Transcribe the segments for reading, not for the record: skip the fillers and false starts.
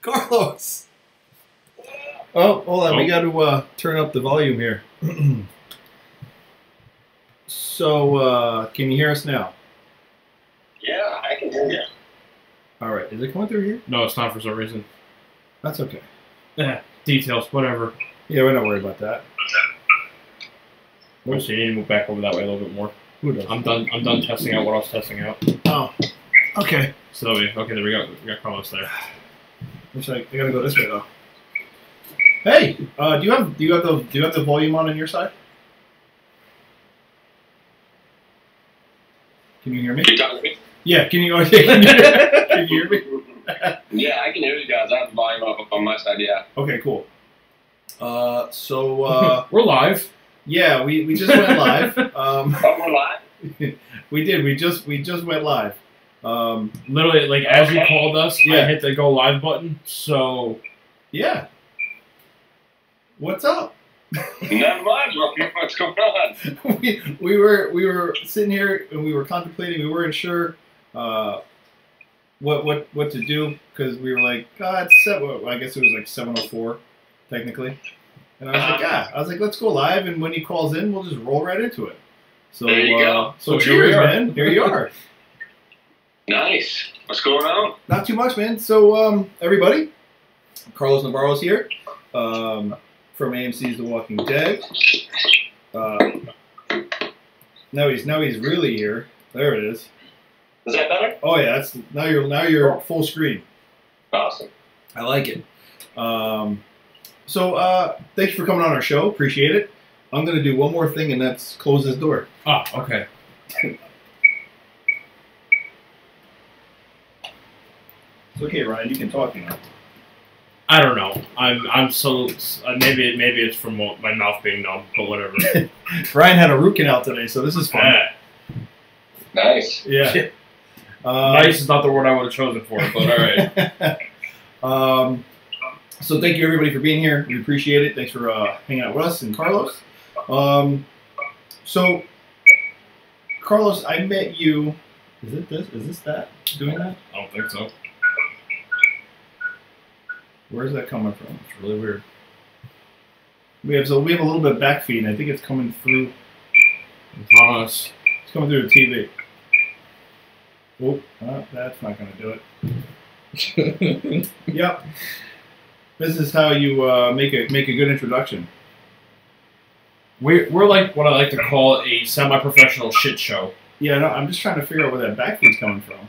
Carlos! Oh, hold on. We got to turn up the volume here. So, can you hear us now? Yeah, I can hear you. All right. Is it coming through here? No, it's not for some reason. That's okay. Details, whatever. Yeah, we're not worried about that. We'll see. You need to move back over that way a little bit more. Who does? I'm done testing out what I was testing out. Oh, okay. So okay, there we go. We got Carlos there. Looks like I gotta go this way though. Hey, do you have the volume on your side? Can you hear me? You talking to me? Yeah. Can you hear me? Yeah, I can hear you guys. I have the volume up on my side. Yeah. Okay, cool. So we're live. Yeah, we just went live. Oh, we're live? We did. We just went live. Literally, like as you called us, Yeah. I hit the go live button. So Yeah. What's up? Not much. What's going on? we were sitting here and we were contemplating. We weren't sure what to do because we were like, God, well, I guess it was like 7:04 technically, and I was like, let's go live, and when he calls in, we'll just roll right into it. So There you go. So So here we cheers, are. man. Here you are. Nice. What's going on? Not too much, man. So everybody, Carlos Navarro's here. From AMC's The Walking Dead. Now he's really here. There it is. Is that better? Oh yeah, that's now you're full screen. Awesome. I like it. So thank you for coming on our show. Appreciate it. I'm gonna do one more thing and that's close this door. oh, okay. It's okay, Ryan. You can talk now. I don't know. I'm so maybe it's from my mouth being numb, but whatever. Ryan had a root canal today, so this is fun. Nice. Yeah. Nice is not the word I would have chosen for it, but all right. So thank you everybody for being here. We appreciate it. Thanks for hanging out with us and Carlos. So Carlos, I met you. Is it this? Is this that? Doing that? I don't think so. Where's that coming from? It's really weird. We have a little bit of back feed, and I think it's coming through. It's on us. It's coming through the TV. Oh, that's not going to do it. Yep. This is how you make a good introduction. We're like what I like to call a semi-professional shit show. Yeah, no, I'm just trying to figure out where that back feed's coming from.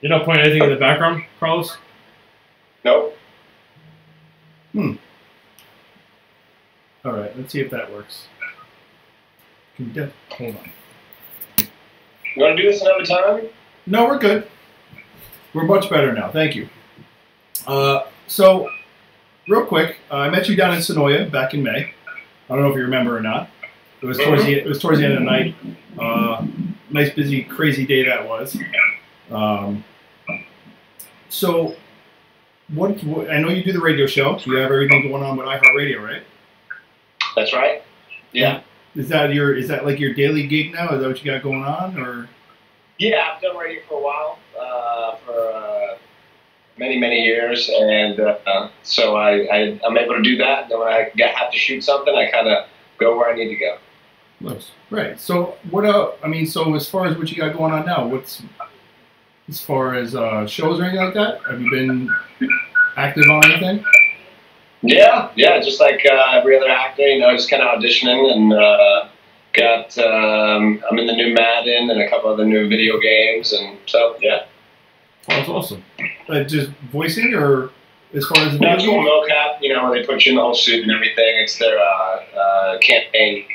You're not pointing anything in the background, Carlos? Nope. All right, let's see if that works. Hold on. You want to do this another time? No, we're good. We're much better now. Thank you. So, real quick, I met you down in Sonoya back in May. I don't know if you remember or not. It was towards the end of the night. Nice, busy, crazy day that was. So, what? I know you do the radio show. You have everything going on with iHeartRadio, right? That's right. Yeah. Is that like your daily gig now? Is that what you got going on, or? Yeah, I've done radio for a while, for many years, and so I'm able to do that. Then when I have to shoot something, I kind of go where I need to go. Nice. Right. So what? I mean, so as far as what you got going on now, what's as far as shows or anything like that? Have you been active on anything? Yeah, just like every other actor, just kind of auditioning, and I'm in the new Madden and a couple other new video games, and so yeah. Oh, that's awesome. Just voicing, or as far as the That's video cool, game? mocap, where they put you in the whole suit and everything. It's their campaign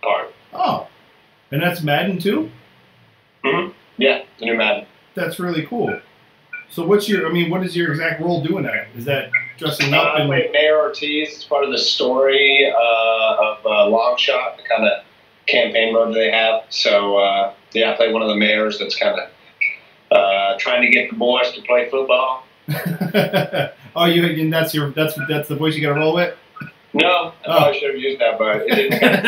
part. Oh, and that's Madden too? Mm-hmm. Yeah, the new Madden. That's really cool. So what is your exact role doing that? Is that dressing up I and played Mayor Ortiz. It's part of the story of Long Shot, the kind of campaign mode they have. So I played one of the mayors that's kind of trying to get the boys to play football. Oh, and that's the voice you got to roll with. No, I probably should have used that, but it didn't have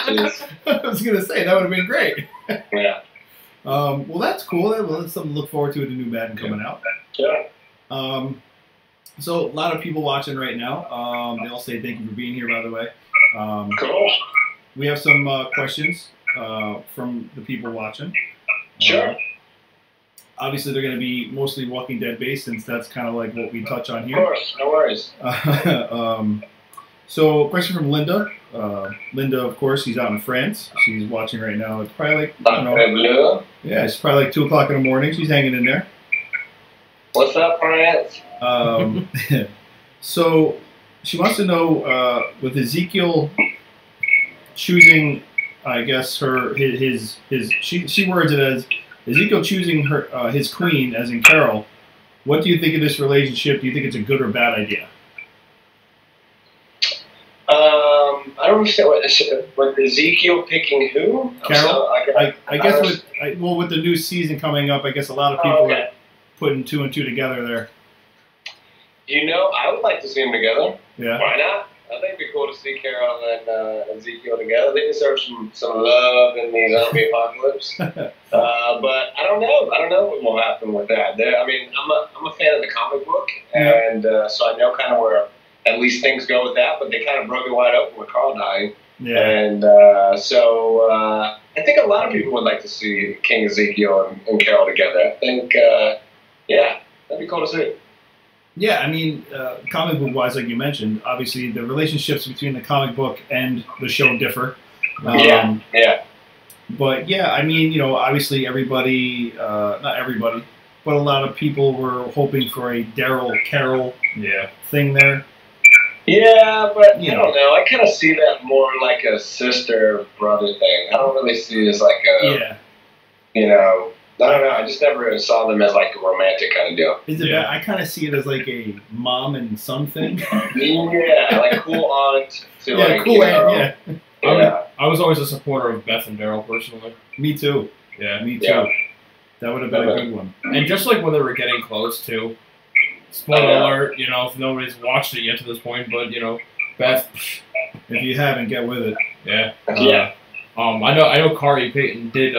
to do with I was gonna say that would have been great. Yeah. Well, that's cool. Well, that's something to look forward to with the new Madden coming out. Sure. So a lot of people watching right now. They all say thank you for being here, by the way. Cool. We have some questions from the people watching. Sure. Obviously, they're going to be mostly Walking Dead based, since that's kind of like what we touch on here. Of course, no worries. So, question from Linda. Linda, of course, she's out in France. She's watching right now. It's probably like, I don't know. Yeah, it's probably like 2 o'clock in the morning. She's hanging in there. What's up, France? So, she wants to know, with Ezekiel choosing, I guess, she words it as Ezekiel choosing his queen, as in Carol. What do you think of this relationship? Do you think it's a good or bad idea? I don't understand what Ezekiel picking who? Carol. I guess with the new season coming up, I guess a lot of people are putting 2 and 2 together there. You know, I would like to see them together. Yeah. Why not? I think it'd be cool to see Carol and Ezekiel together. They deserve some love in the zombie apocalypse. But I don't know. I don't know what will happen with that. I mean, I'm a fan of the comic book, and so I know kind of where at least things go with that. But they kind of broke it wide open with Carl dying. Yeah. And so I think a lot of people would like to see King Ezekiel and Carol together. I think, yeah, that'd be cool to see. Yeah, I mean, comic book wise, like you mentioned, obviously the relationships between the comic book and the show differ. Yeah. But yeah, I mean, you know, obviously everybody, not everybody, but a lot of people were hoping for a Daryl Carol thing there. Yeah, but I don't know. I kind of see that more like a sister-brother thing. I don't really see it as like a, you know, I don't know. I just never saw them as like a romantic kind of deal. Is it bad? I kind of see it as like a mom and son thing. Yeah, like cool aunt to like, cool aunt, I was always a supporter of Beth and Daryl personally. Me too. Yeah. Me too. Yeah. That would have been a good one. And just like when they were getting close too. Spoiler alert, you know, if nobody's watched it yet to this point, but you know, Beth. If you haven't, get with it. Yeah. I know Kari Payton did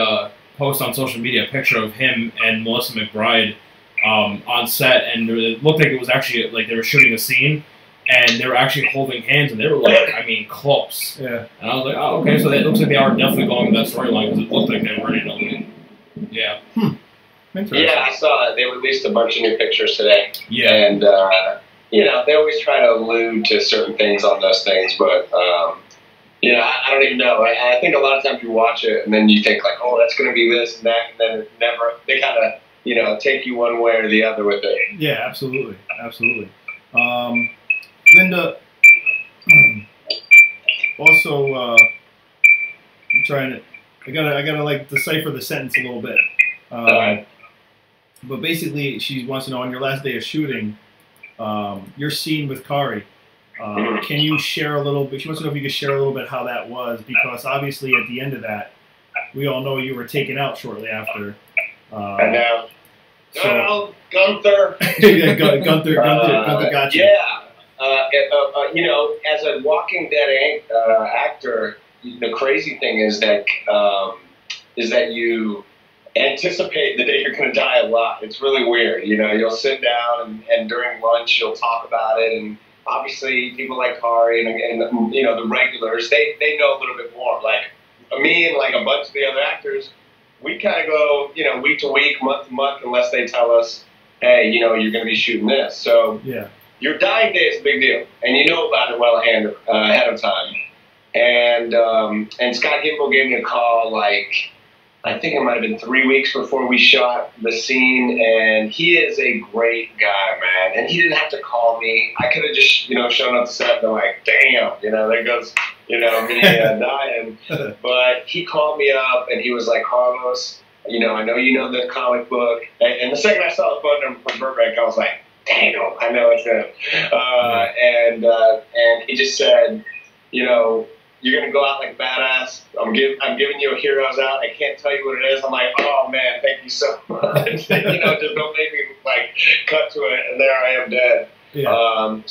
post on social media a picture of him and Melissa McBride on set, and it looked like it was actually like they were shooting a scene, and they were actually holding hands, and they were like, I mean, close. Yeah. And I was like, oh, okay, so it looks like they are definitely going with that storyline, because it looked like they were in it. Yeah. Yeah, I saw it. They released a bunch of new pictures today. Yeah. And, you know, they always try to allude to certain things on those things, but, you know, I don't even know. I think a lot of times you watch it and then you think like, oh, that's going to be this and that, and then it never, they kind of, you know, take you one way or the other with it. Yeah, absolutely. Absolutely. Linda, also, I'm trying to, I gotta like decipher the sentence a little bit. But basically, she wants to know, on your last day of shooting, your scene with Kari, can you share a little bit? She wants to know if you could share a little bit how that was, because obviously at the end of that, we all know you were taken out shortly after. I know. So, Gunther. Gunther got you. Yeah. You know, as a Walking Dead actor, the crazy thing is that you anticipate the day you're going to die a lot. It's really weird. You know, you'll sit down and during lunch you'll talk about it, and obviously people like Kari and you know, the regulars, they know a little bit more. Like me and like a bunch of the other actors, we kind of go, you know, week to week, month to month, unless they tell us, hey, you know, you're going to be shooting this. So your dying day is a big deal, and you know about it well ahead of time. And Scott Gimple gave me a call, like, I think it might have been 3 weeks before we shot the scene, and he is a great guy, man. And he didn't have to call me. I could have just, you know, shown up to set and been like, damn, you know, there goes, you know, me dying. But he called me up, and he was like, Carlos, you know you know the comic book. And the second I saw the phone number from Burbank, I was like, damn, I know it's him. And he just said, you know, you're gonna go out like badass. I'm giving you a hero's out. I can't tell you what it is. I'm like, oh man, thank you so much. Just don't make me like cut to it, and there I am dead. Yeah.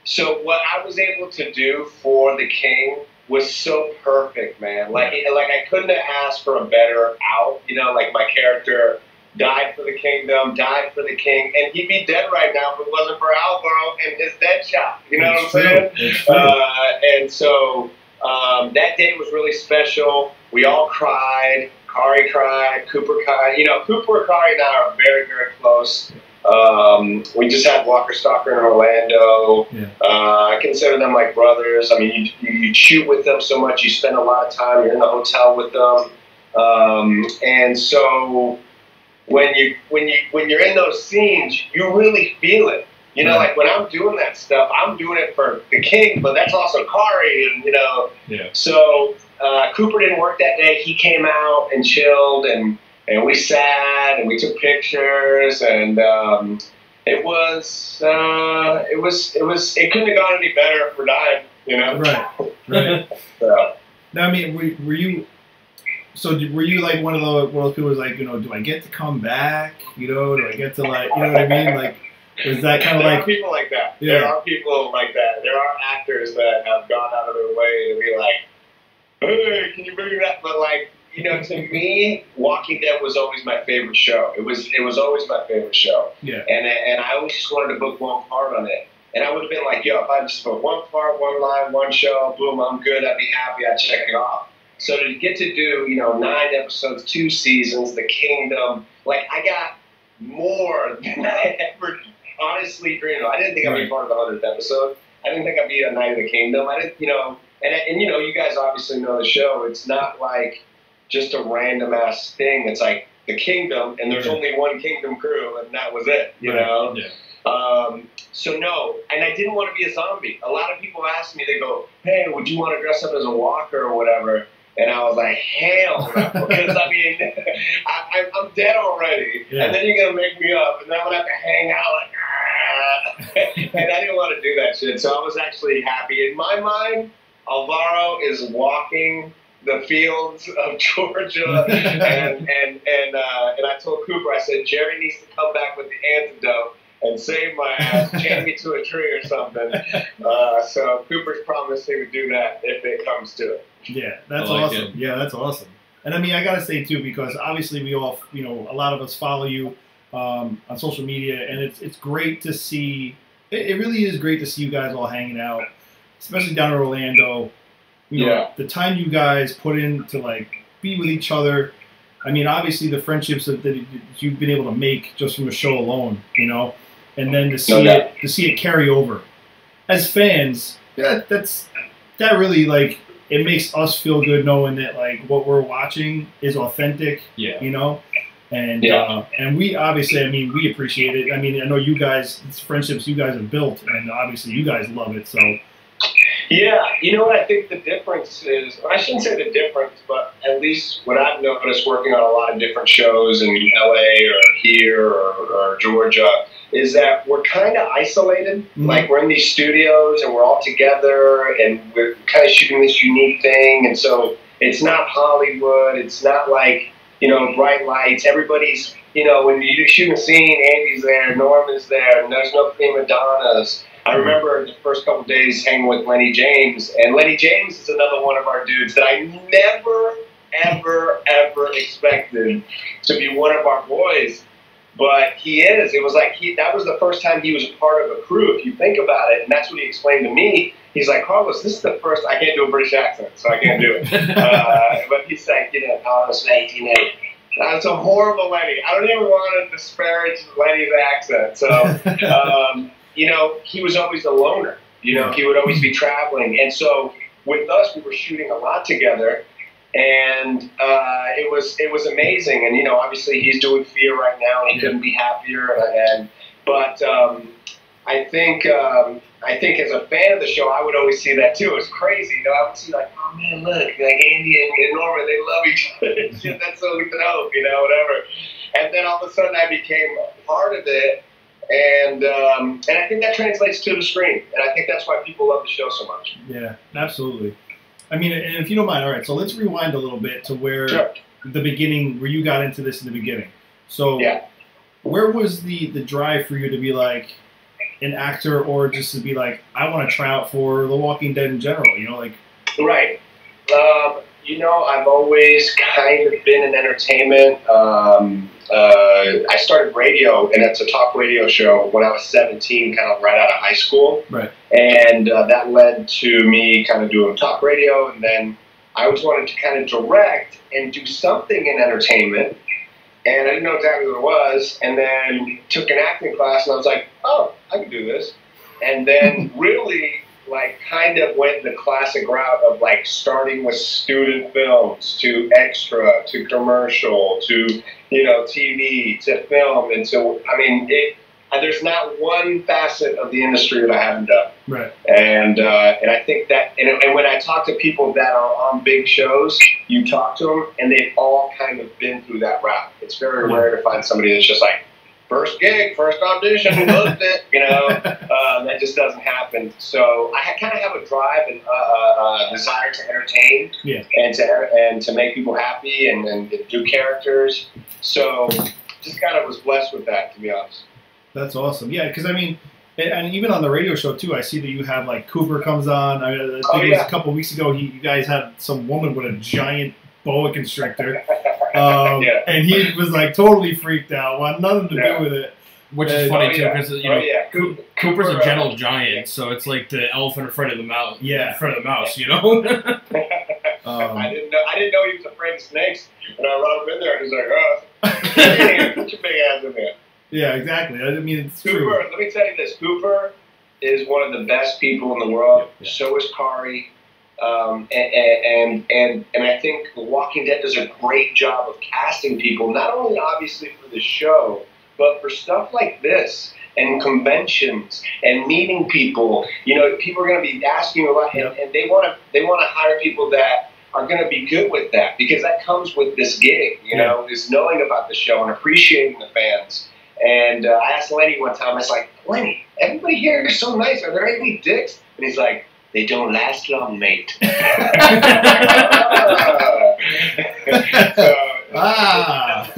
So what I was able to do for the king was so perfect, man. Like I couldn't have asked for a better out. Like my character died for the kingdom, died for the king, and he'd be dead right now if it wasn't for Alvaro and his dead shot. You know what I'm saying? And so that day was really special. We all cried. Kari cried. Cooper cried. Cooper, Kari, and I are very, very close. We just had Walker Stalker in Orlando. Yeah. I consider them like brothers. I mean, you shoot with them so much. You spend a lot of time. You're in the hotel with them, and so when you're in those scenes, you really feel it. Like when I'm doing that stuff, I'm doing it for the king, but that's also Kari, and Yeah. So Cooper didn't work that day. He came out and chilled, and we sat and we took pictures, and it couldn't have gone any better for dying, Right. So. Now, I mean, were you? So were you like one of those people who's like, do I get to come back? Do I get to like, you know what I mean? Like, is that kind of there like? Are people like that. Yeah. There are people like that. There are actors that have gone out of their way to be like, hey, can you bring that? But like, to me, Walking Dead was always my favorite show. It was always my favorite show. Yeah. And I always just wanted to book one part on it. And I would have been like, yo, if I just book one part, one line, one show, boom, I'm good. I'd be happy. I'd check it off. So to get to do, 9 episodes, 2 seasons, The Kingdom, like I got more than I ever honestly dreamed of. I didn't think I'd be part of the 100th episode. I didn't think I'd be a Knight of the Kingdom. I didn't, and you guys obviously know the show. It's not like just a random ass thing. It's like the Kingdom, and there's only one Kingdom crew, and that was it. Yeah. So no, and I didn't want to be a zombie. A lot of people ask me, they go, "Hey, would you want to dress up as a walker or whatever?" And I was like, hell no, because I mean, I'm dead already, and then you're gonna make me up, and then I'm gonna have to hang out like, and I didn't want to do that shit. So I was actually happy. In my mind, Alvaro is walking the fields of Georgia, and I told Cooper, I said, Jerry needs to come back with the antidote and save my ass, chain me to a tree or something. So Cooper's promised he would do that if it comes to it. Yeah, that's awesome. Yeah, that's awesome. And I mean, I gotta say too, because obviously we all, a lot of us follow you on social media, and it's great to see. It really is great to see you guys all hanging out, especially down in Orlando. The time you guys put in to like be with each other. I mean, obviously the friendships that you've been able to make just from a show alone, and then to see it carry over as fans. That really like. It makes us feel good knowing that like what we're watching is authentic, and we obviously, I mean, we appreciate it. I mean, I know you guys, it's friendships you guys have built, and obviously you guys love it. So, yeah, you know what I think the difference is, I shouldn't say the difference, but at least what I've noticed working on a lot of different shows in LA or here or Georgia, is that we're kind of isolated. Mm-hmm. Like we're in these studios and we're all together and we're kind of shooting this unique thing. And so it's not Hollywood. It's not like, bright lights. Everybody's, when you're shooting a scene, Andy's there, Norm is there, and there's no prima donnas. I remember the first couple of days hanging with Lenny James, and Lenny James is another one of our dudes that I never, ever, ever expected to be one of our boys. But he is. It was like that was the first time he was a part of a crew, if you think about it. And that's what he explained to me. He's like, Carlos, this is the first. I can't do a British accent, so I can't do it. But he's like, Carlos, 1980. That's a horrible Lenny. I don't even want to disparage Lenny's accent. So, he was always a loner. He would always be traveling. And so with us, we were shooting a lot together. And it was amazing, and obviously he's doing Fear right now, and he couldn't be happier. But I think as a fan of the show, I would always see that too. It's crazy, I would see like, oh man, look, like Andy and Norman, they love each other. Shit, that's so dope, whatever. And then all of a sudden, I became a part of it, And I think that translates to the screen, and I think that's why people love the show so much. Yeah, absolutely. I mean, and if you don't mind, all right. So let's rewind a little bit to where Sure. the beginning, where you got into this in the beginning. So, Yeah. where was the drive for you to be like an actor, or just to be like, I want to try out for The Walking Dead in general? You know, like. Right. You know, I've always kind of been in entertainment. I started radio, and it's a talk radio show when I was 17, kind of right out of high school. Right. And that led to me kind of doing talk radio, and then I always wanted to kind of direct and do something in entertainment. And I didn't know exactly what it was, and then took an acting class, and I was like, oh, I can do this. And then really, like, kind of went the classic route of, like, starting with student films to extra to commercial to, you know, TV to film. And so, I mean, there's not one facet of the industry that I haven't done. Right. And I think that, and when I talk to people that are on big shows, you talk to them, and they've all kind of been through that route. It's very rare to find somebody that's just like, first gig, first audition, loved it, you know. That just doesn't happen. So I kind of have a drive and desire to entertain, and to make people happy and do characters. So just kind of was blessed with that, to be honest. That's awesome. Yeah, because I mean, and even on the radio show too, I see that you have like Cooper comes on. I think it was a couple of weeks ago. You guys had some woman with a giant boa constrictor, and he was like totally freaked out. Wanted nothing to do with it. Which is funny too, because you know Cooper's a gentle giant, so it's like the elephant in front of the mouse. Yeah, in front of the mouse, you know. I didn't know he was afraid of snakes, and I brought him in there, and he's like, "Oh, put your big ass in there." Yeah, exactly. I mean, it's Cooper, true. let me tell you this. Cooper is one of the best people in the world. Yeah. So is Kari. And I think The Walking Dead does a great job of casting people, not only obviously for the show, but for stuff like this and conventions and meeting people. You know, people are going to be asking you a lot, and they want to hire people that are going to be good with that, because that comes with this gig, you know, is knowing about the show and appreciating the fans. And I asked Lenny one time, I was like, Lenny, everybody here is so nice. Are there any dicks? And he's like, they don't last long, mate. So, I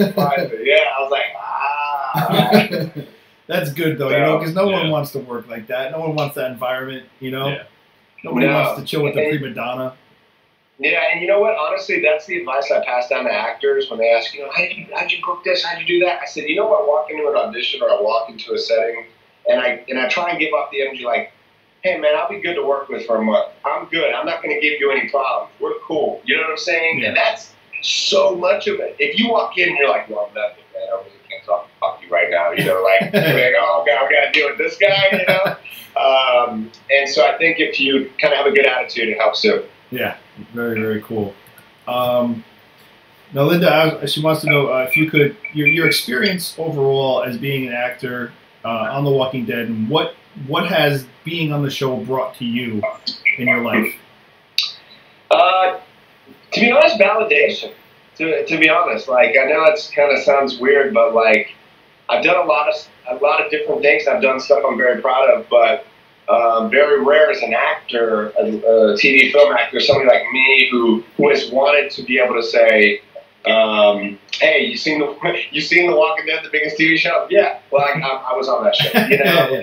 was like, That's good though, you know, because no one wants to work like that. No one wants that environment, you know. Yeah. Nobody wants to chill with the prima donna. Yeah, and you know what? Honestly, that's the advice I pass down to actors when they ask, you know, how'd you book this? How'd you do that? I said, you know what? I walk into an audition or I walk into a setting, and I try and give off the energy like, hey man, I'll be good to work with for a month. I'm good. I'm not going to give you any problems. We're cool. You know what I'm saying? Yeah. And that's so much of it. If you walk in and you're like, well, nothing, man. I really can't talk to you right now. You know, like, oh god, I got to deal with this guy. You know. And so I think if you kind of have a good attitude, it helps too. Yeah, very, very cool. Now, Linda, she wants to know if you could, your experience overall as being an actor on The Walking Dead, and what has being on the show brought to you in your life? To be honest, validation. To be honest, like, I know it kind of sounds weird, but like, I've done a lot of different things. I've done stuff I'm very proud of, but very rare as an actor, a TV film actor, somebody like me who has wanted to be able to say, hey, you seen The Walking Dead, the biggest TV show? Yeah, well, I was on that show, you know,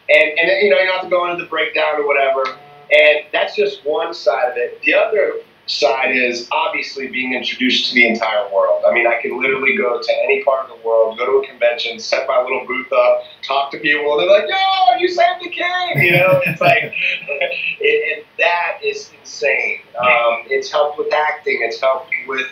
and you know, you don't have to go into the breakdown or whatever, and that's just one side of it. The other side is obviously being introduced to the entire world. I mean, I can literally go to any part of the world, go to a convention, set my little booth up, talk to people, and they're like, yo, you saved the king! You know, it's like, and that is insane. It's helped with acting, it's helped with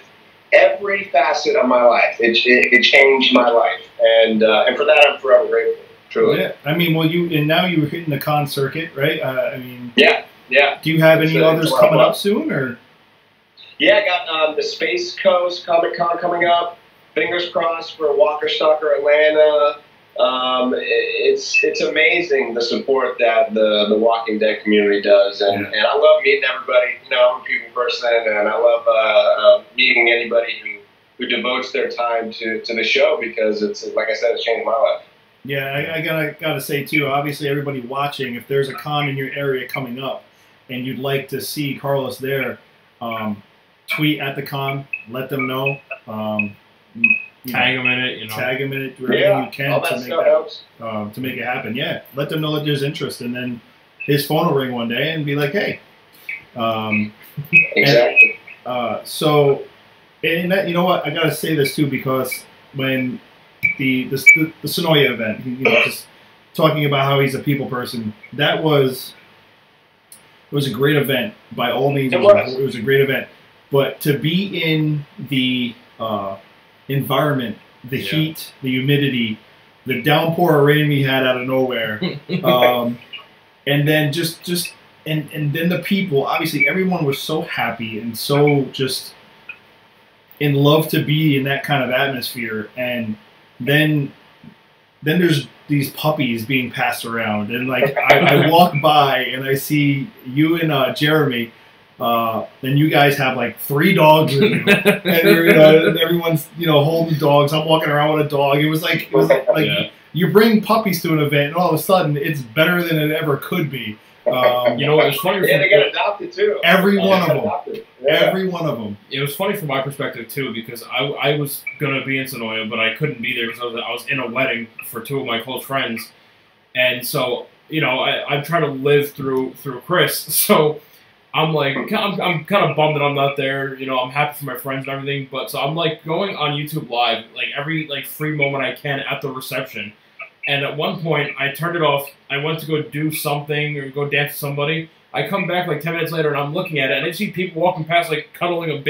every facet of my life. It changed my life, and for that I'm forever grateful. Truly. Yeah, I mean, well, now you're hitting the con circuit, right? I mean, yeah. Do you have any others coming up soon, or? Yeah, I got the Space Coast Comic Con coming up. Fingers crossed for Walker Stalker Atlanta. It's amazing the support that the Walking Dead community does, and I love meeting everybody. You know, I'm a people person, and I love meeting anybody who devotes their time to the show, because it's, like I said, it's changed my life. Yeah, I gotta say too. Obviously, everybody watching, if there's a con in your area coming up, and you'd like to see Carlos there, tweet at the con, let them know. Tag them in it, you know. Tag them in it, do everything you can all that stuff helps. To make it happen. Yeah, let them know that there's interest, and then his phone will ring one day and be like, "Hey." Exactly. So, and that, you know what? I gotta say this too, because when the Sonoya event, you know, just talking about how he's a people person, it was a great event by all means. It was a great event, but to be in the environment, the heat, the humidity, the downpour of rain we had out of nowhere, and then and then the people, obviously everyone was so happy and so just in love to be in that kind of atmosphere. And then there's these puppies being passed around, and like I walk by and I see you and Jeremy, and you guys have like 3 dogs with you, and you know, everyone's, you know, holding dogs. I'm walking around with a dog. It was like you bring puppies to an event, and all of a sudden it's better than it ever could be. You know what? It was funny. Yeah, they got adopted too. Every one of them. Yeah. Every one of them. It was funny from my perspective too, because I was gonna be in Sonoya, but I couldn't be there because I was in a wedding for 2 of my close friends, and so, you know, I'm trying to live through Chris. So I'm like, I'm kind of bummed that I'm not there. You know, I'm happy for my friends and everything, but so I'm like going on YouTube Live like every like free moment I can at the reception. And at one point, I turned it off. I went to go do something or go dance with somebody. I come back like 10 minutes later, and I'm looking at it, and I see people walking past, like cuddling a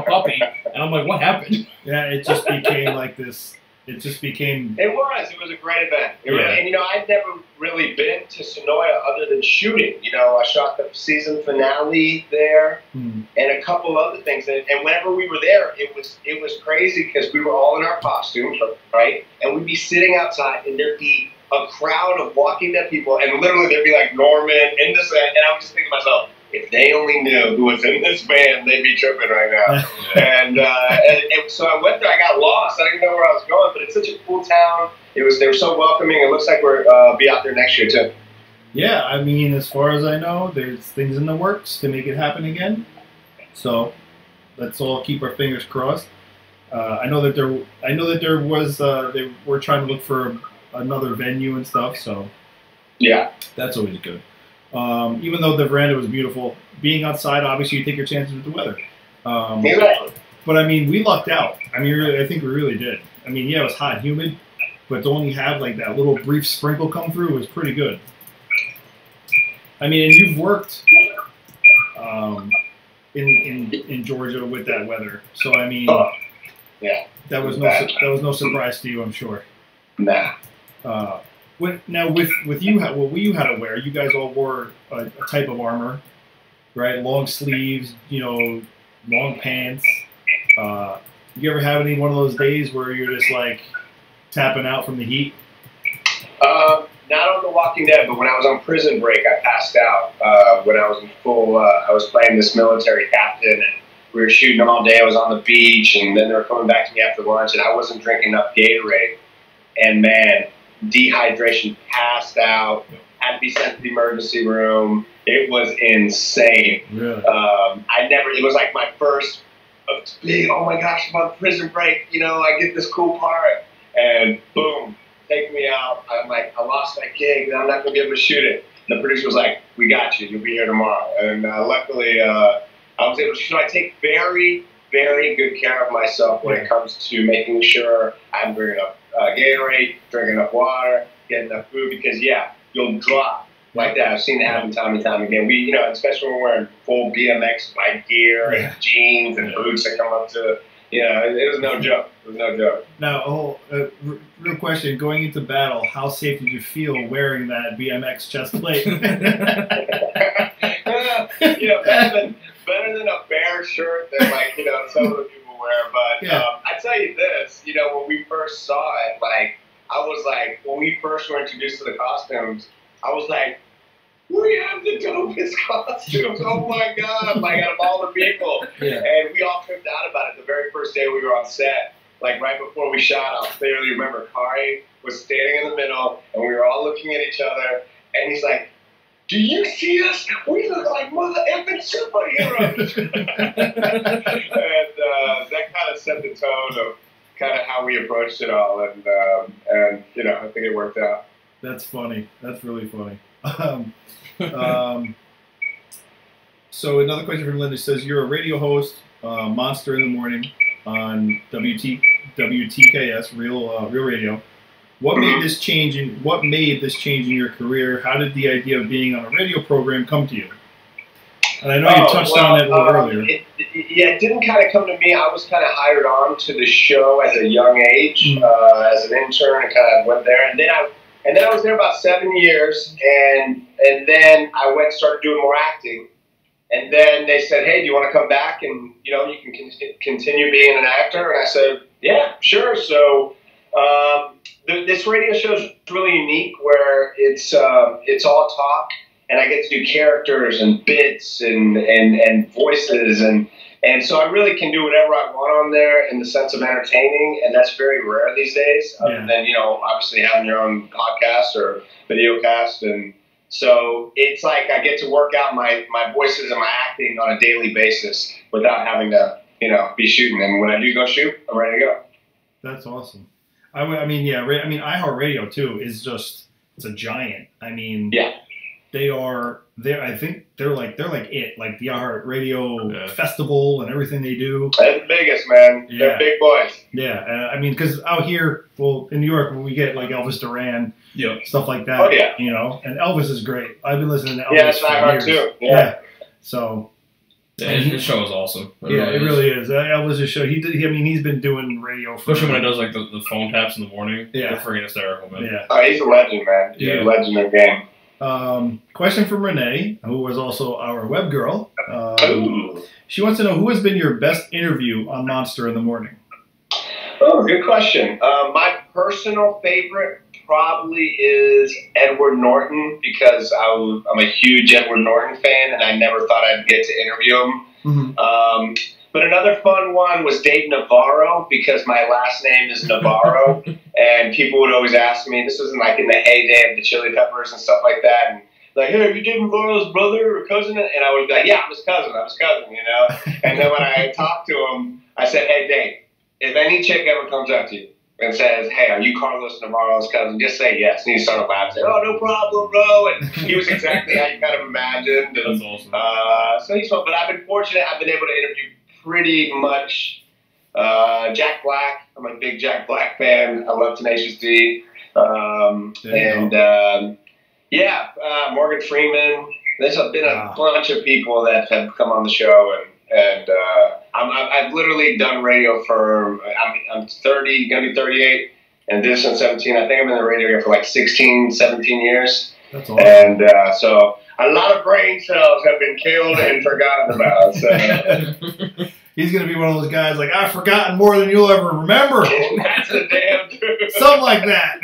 puppy, and I'm like, "What happened?" Yeah, it just became like this. It just became. It was a great event. And you know, I'd never really been to Sonoya other than shooting. You know, I shot the season finale there, and a couple other things. And whenever we were there, it was crazy because we were all in our costumes, right? And we'd be sitting outside, and there'd be a crowd of Walking Dead people, and literally there'd be like Norman in this van, and I was just thinking to myself, if they only knew who was in this van, they'd be tripping right now. and so I went there. I got lost. I didn't know where I was going, but it's such a cool town. They were so welcoming. It looks like we're be out there next year too. Yeah, I mean, as far as I know, there's things in the works to make it happen again. So let's all keep our fingers crossed. I know that there was they were trying to look for another venue and stuff. So yeah, that's always good. Even though the veranda was beautiful, being outside, obviously you take your chances with the weather. Exactly. But I mean, we lucked out. I mean, I think we really did. I mean, yeah, it was hot and humid, but to only have like that little brief sprinkle come through was pretty good. I mean, and you've worked in Georgia with that weather, so I mean, yeah, that was no surprise to you, I'm sure. Nah. With you, what you had to wear, you guys all wore a type of armor, right? Long sleeves, you know, long pants. You ever have any one of those days where you're just like tapping out from the heat? Not on The Walking Dead, but when I was on prison break, I passed out when I was in full. I was playing this military captain, and we were shooting all day. I was on the beach, and then they were coming back to me after lunch, and I wasn't drinking enough Gatorade. And man, dehydration, passed out, had to be sent to the emergency room. It was insane. Really? It was like my first big, oh my gosh, I'm on prison break, you know, I get this cool part, and boom, take me out. I'm like, I lost my gig, and I'm not going to be able to shoot it. And the producer was like, we got you, you'll be here tomorrow. And luckily, I was able to shoot. I take very, very good care of myself when it comes to making sure I'm drinking enough Gatorade, drinking enough water, getting enough food, because you'll drop like that. I've seen it happen time and time again. We, you know, especially when we're wearing full BMX bike gear and jeans and boots that come up to, you know, it was no joke. It was no joke. Now, real question: going into battle, how safe did you feel wearing that BMX chest plate? You know, better than a bear shirt that, like, you know, some of the people wear. But I tell you this, you know, when we first saw it, like, I was like, when we first were introduced to the costumes, I was like, we have the dopest costumes. Oh my God. Like, out of all the people. Yeah. And we all tripped out about it the very first day we were on set. like right before we shot, I'll clearly remember Kari was standing in the middle, and we were all looking at each other, and he's like, "Do you see us? We look like mother effing superheroes." And that kind of set the tone of kind of how we approached it all, and you know, I think it worked out. That's funny. That's really funny. So another question from Linda says, "You're a radio host, Monster in the Morning on WTKS, Real Radio. What made this change in your career? How did the idea of being on a radio program come to you?" And I know you touched on it a little earlier. It didn't kind of come to me. I was kind of hired on to the show at a young age as an intern, and kind of went there, and then I was there about 7 years, and then I went and started doing more acting. And then they said, "Hey, do you want to come back and, you know, you can continue being an actor?" And I said, "Yeah, sure." So this radio show is really unique, where it's all talk, and I get to do characters and bits and voices, and so I really can do whatever I want on there in the sense of entertaining, and that's very rare these days. Other than, you know, obviously having your own podcast or video cast. And so it's like I get to work out my voices and my acting on a daily basis without having to, you know, be shooting. And when I do go shoot, I'm ready to go. That's awesome. I mean, iHeartRadio too is just, it's a giant. I mean, yeah, I think they're like it, like the iHeartRadio festival and everything they do. They're the biggest, man. Yeah. They're big boys. Yeah, I mean, because out here, well, in New York, we get like Elvis Duran, stuff like that. Oh yeah, you know, and Elvis is great. I've been listening to Elvis. Yeah, that's iHeart too. Yeah. So. His show is awesome. It really is. Elvis' show. He's been doing radio for. Especially when he does like the phone taps in the morning. Yeah. They're freaking hysterical, man. Yeah. Oh, he's a legend, man. He's a legend of the game. Question from Renee, who was also our web girl. She wants to know, who has been your best interview on Monster in the Morning? Oh, good question. My personal favorite probably is Edward Norton, because I'm a huge Edward Norton fan, and I never thought I'd get to interview him. Mm-hmm. But another fun one was Dave Navarro, because my last name is Navarro, and people would always ask me, this was like in the heyday of the Chili Peppers and stuff like that, and like, "Hey, are you Dave Navarro's brother or cousin?" And I would be like, "Yeah, I'm his cousin, you know?" And then when I talked to him, I said, "Hey, Dave, if any chick ever comes up to you and says, 'Hey, are you Carlos Navarro's cousin?' just say yes." And he started laughing, "Oh, no problem, bro." And he was exactly how you kind of imagined. And, that's awesome. So he's fun. But I've been fortunate. I've been able to interview pretty much Jack Black. I'm a big Jack Black fan. I love Tenacious D. Morgan Freeman. There's been a bunch of people that have come on the show, and I've literally done radio for, I'm 30, gonna be 38, and this in 17. I think I'm in the radio here for like 16, 17 years. That's awesome. And so a lot of brain cells have been killed and forgotten about. So. He's gonna be one of those guys like, "I've forgotten more than you'll ever remember." That's a damn truth. Something like that.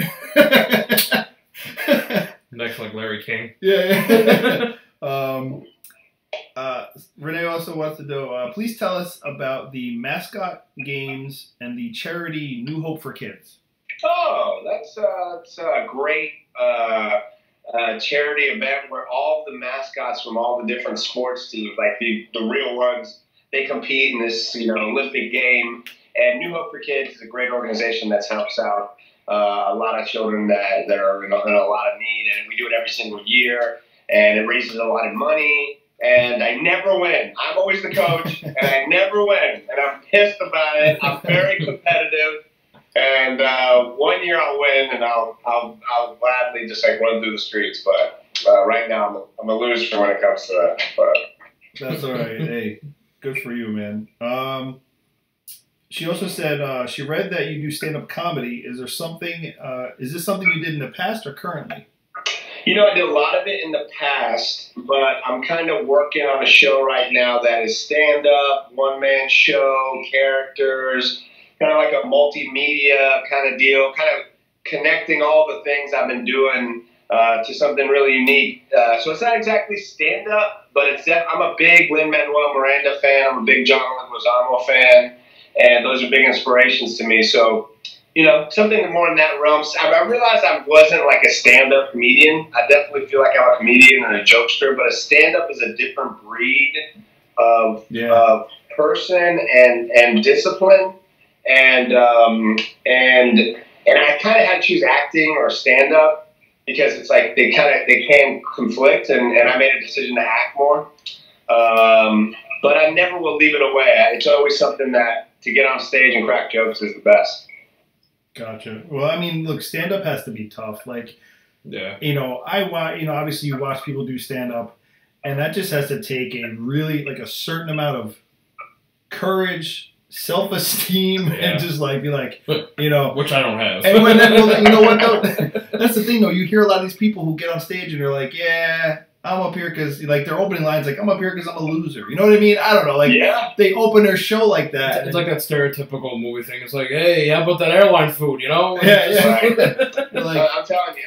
Next, like Larry King. Yeah. Renee also wants to know, please tell us about the mascot games and the charity New Hope for Kids. Oh, that's a great charity event where all the mascots from all the different sports teams, like the real ones, they compete in this, you know, Olympic game. And New Hope for Kids is a great organization that helps out a lot of children that are in a lot of need, and we do it every single year, and it raises a lot of money, and I never win. I'm always the coach, and I never win, and I'm pissed about it. I'm very competitive, and 1 year I'll win, and I'll gladly just like run through the streets, but right now I'm a loser when it comes to that. But that's all right. Hey, good for you, man. She also said she read that you do stand-up comedy. Is this something you did in the past or currently? You know, I did a lot of it in the past, but I'm kind of working on a show right now that is stand-up, one-man show, characters, kind of like a multimedia kind of deal, kind of connecting all the things I've been doing to something really unique. So it's not exactly stand-up, but I'm a big Lin-Manuel Miranda fan. I'm a big John Leguizamo fan. and those are big inspirations to me. So, you know, something more in that realm. I realized I wasn't like a stand-up comedian. I definitely feel like I'm a comedian and a jokester, but a stand-up is a different breed of person and discipline. And I kind of had to choose acting or stand-up because it's like they can conflict, and I made a decision to act more. But I never will leave it away. It's always something that to get on stage and crack jokes is the best. Gotcha. Well, I mean, look, stand-up has to be tough. Like, you know, obviously you watch people do stand-up, and that just has to take a really, like, a certain amount of courage, self-esteem, and just, like, be like, you know. Which I don't have. And when you know what, though? That's the thing, though. You hear a lot of these people who get on stage, and they're like, yeah, I'm up here because, like, their opening line's like, I'm up here because I'm a loser. You know what I mean? I don't know. Like, they open their show like that. It's like that stereotypical movie thing. It's like, hey, how about that airline food, you know? Right. Like, I'm telling you,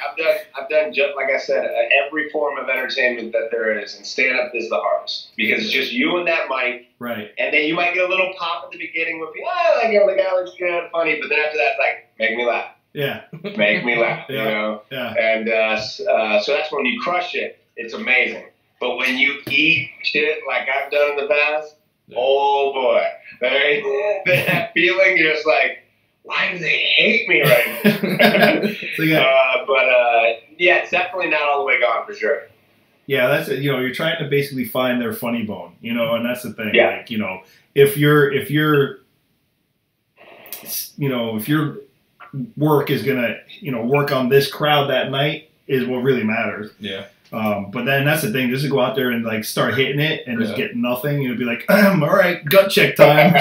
I've done just, like I said, every form of entertainment that there is, and stand-up is the hardest. Because it's just you and that mic. Right. And then you might get a little pop at the beginning with, like, you know, the guy looks good, funny, but then after that, it's like, make me laugh. Yeah. Make me laugh, you know? Yeah. And so that's when you crush it. It's amazing. But when you eat shit like I've done in the past, oh boy. That feeling, you're just like, why do they hate me right now? Yeah, it's definitely not all the way gone for sure. Yeah, that's it. You know, you're trying to basically find their funny bone, you know, and that's the thing. Yeah. Like, you know, if your work is gonna, you know, work on this crowd that night is what really matters. Yeah. But then that's the thing, just to go out there and like start hitting it and just get nothing, you'd be like, all right, gut check time.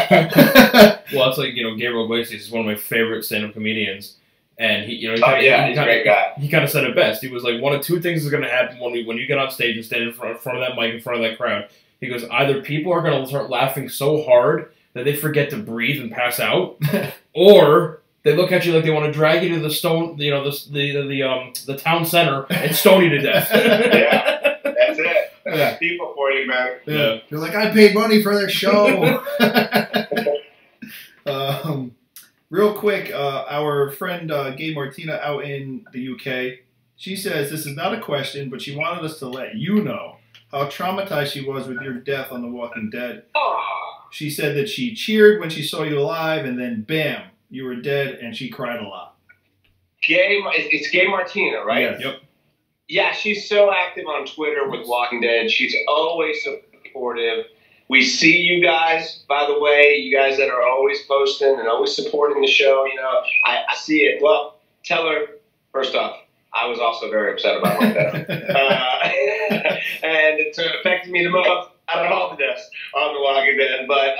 Well, it's like, you know, Gabriel Iglesias is one of my favorite stand-up comedians, and he, you know, he's a great guy. He kind of said it best. He was like, one of two things is going to happen when you get on stage and stand in front of that mic, in front of that crowd. He goes, either people are going to start laughing so hard that they forget to breathe and pass out, or they look at you like they want to drag you to the the town center and stone you to death. Yeah, that's it. That's people for you, man. Yeah. You're like, I paid money for their show. Real quick, our friend Gabe Martina out in the UK, she says this is not a question, but she wanted us to let you know how traumatized she was with your death on The Walking Dead. She said that she cheered when she saw you alive, and then bam, you were dead, and she cried a lot. It's Gabe Martina, right? Yes. Yep. Yeah, she's so active on Twitter with Walking Dead. She's always supportive. We see you guys, by the way, you guys that are always posting and always supporting the show. You know, I see it. Well, tell her, first off, I was also very upset about my death. And it affected me the most out of all the deaths on The Walking Dead. But,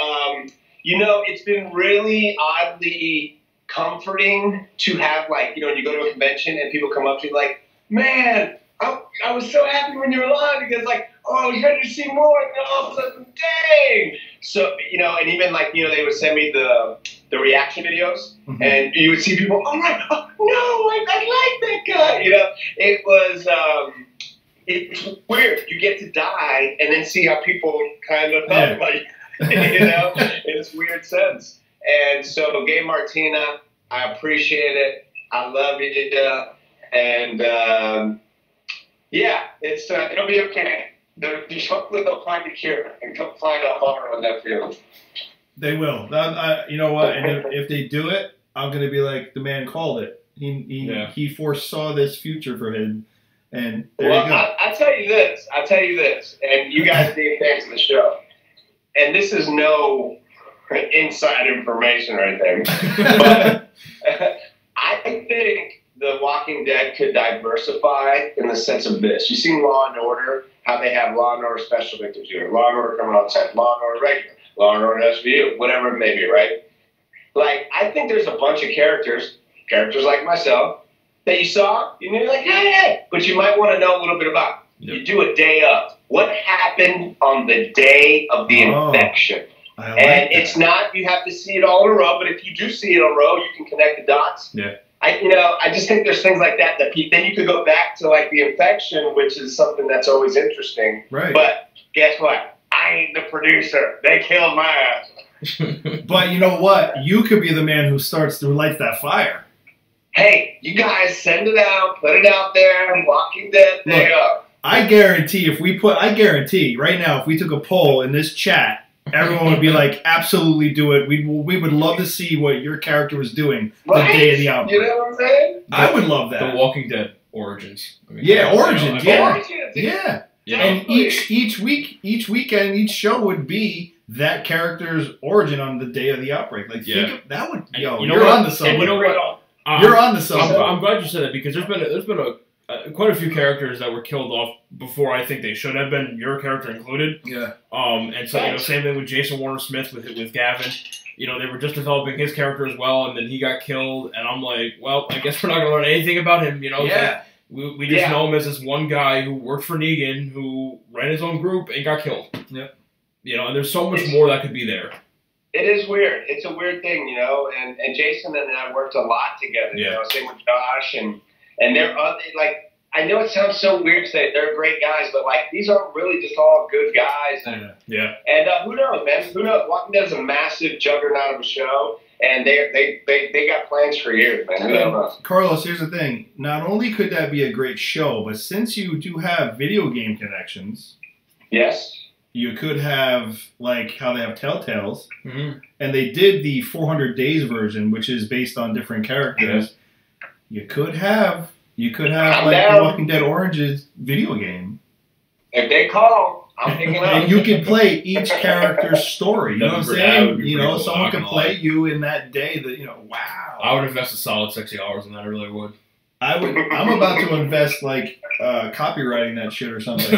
you know, it's been really oddly comforting to have, like, you know, when you go to a convention and people come up to you like, man, I was so happy when you were alive because, like, oh, I was ready to see more. And then all of a sudden, dang. So, you know, and even, like, you know, they would send me the reaction videos, and you would see people, oh, my, oh, no, I like that guy. You know, it was, it's weird. You get to die and then see how people kind of felt about you, you know, in this weird sense. And so, Gabe Martina, I appreciate it. I love you. And, yeah, it's it'll be okay. Hopefully they'll find a cure and come find a horror on that field. They will. You know what? And if they do it, I'm going to be like, the man called it. He foresaw this future for him. And there you go. I'll tell you this, and you guys being fans of the show, and this is no inside information or anything, but I think The Walking Dead could diversify in the sense of this. You've seen Law and Order, how they have Law and Order Special Victims Unit, Law and Order Criminal Intent, Law and Order Regular, Law and Order SVU, whatever it may be, right? Like, I think there's a bunch of characters like myself, that you saw, and you're like, hey, but you might want to know a little bit about. You do a day of. What happened on the day of the infection? And it's not, you have to see it all in a row, but if you do see it in a row, you can connect the dots. Yeah. I just think there's things like that then you could go back to like the infection, which is something that's always interesting. Right. But guess what? I ain't the producer. They killed my ass. But you know what? You could be the man who lights that fire. Hey, you guys send it out, put it out there. Walking Dead, there you go. I guarantee right now, if we took a poll in this chat, everyone would be like, absolutely do it. We would love to see what your character was doing the day of the outbreak. You know what I'm saying? I would love that. The Walking Dead Origins. I mean, Origins. Origins. Yeah. Definitely. And each weekend, each show would be that character's origin on the day of the outbreak. Like, think of, that would, you're on the something. You know what? You're on the something. I'm glad you said that because there's been quite a few characters that were killed off before I think they should have been, your character included. Yeah. And so same thing with Jason Warner Smith with Gavin. They were just developing his character as well, and then he got killed, and I'm like, well, I guess we're not gonna learn anything about him. Yeah. We just know him as this one guy who worked for Negan, who ran his own group and got killed. Yep. And there's so much more that could be there. It is weird. It's a weird thing, and Jason and I worked a lot together, same with Josh, and they're, like, I know it sounds so weird to say they're great guys, but, like, these aren't really just all good guys. And, and who knows, man? Who knows? Walking Dead is a massive juggernaut of a show, and they got plans for years, man. Who knows? Carlos, here's the thing. Not only could that be a great show, but since you do have video game connections... Yes. You could have, like, how they have Telltales, and they did the 400 Days version, which is based on different characters. You could have like, the Walking Dead Origins video game. If they call, I'm picking up. And you can play each character's story. You know what I'm saying? Cool. Someone can play you in that day that, wow. I would invest a solid 60 hours in that, I really would. I'm about to invest, like, copywriting that shit or something.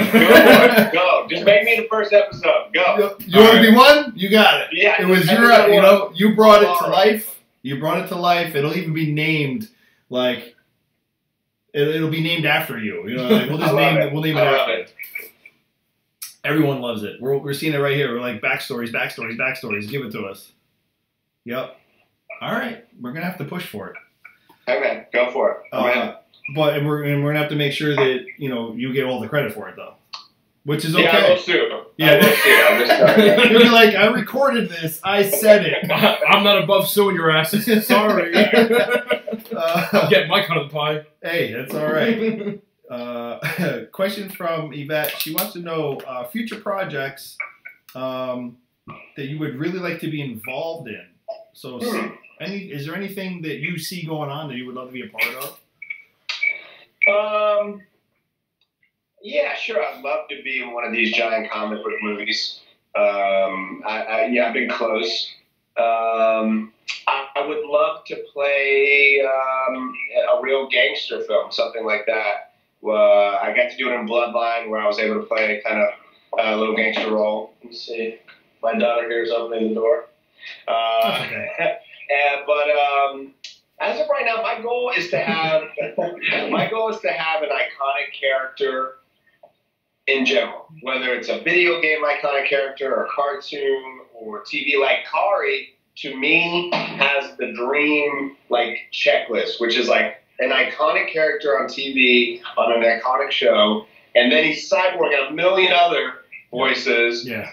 Go. Just make me the first episode. Go. You want to be one? You got it. Yeah. It was your, you brought it to life. You brought it to life. It'll even be named, like, it'll be named after you. Like, we'll just name it. We'll name it after it. Everyone loves it. We're seeing it right here. We're like, backstories. Give it to us. Yep. All right. We're going to have to push for it. Hey, man. Go for it. But we're gonna have to make sure that you get all the credit for it though, which is okay. Yeah, I will sue. Yeah, I'm just sorry. You'll be like, I recorded this. I said it. I'm not above suing your asses. Sorry. I'm getting my cut of the pie. Hey, that's all right. Question from Yvette. She wants to know future projects that you would really like to be involved in. So, is there anything that you see going on that you would love to be a part of? Yeah, sure. I'd love to be in one of these giant comic book movies. I've been close. I would love to play a real gangster film, something like that. I got to do it in Bloodline, where I was able to play kind of a little gangster role. Let me see. My daughter here's opening the door. That's okay. But as of right now, my goal is to have an iconic character in general, whether it's a video game iconic character or cartoon or TV. Like Kari, to me, has the dream checklist, which is like an iconic character on TV on an iconic show, and then he's cyborging a million other voices. Yeah.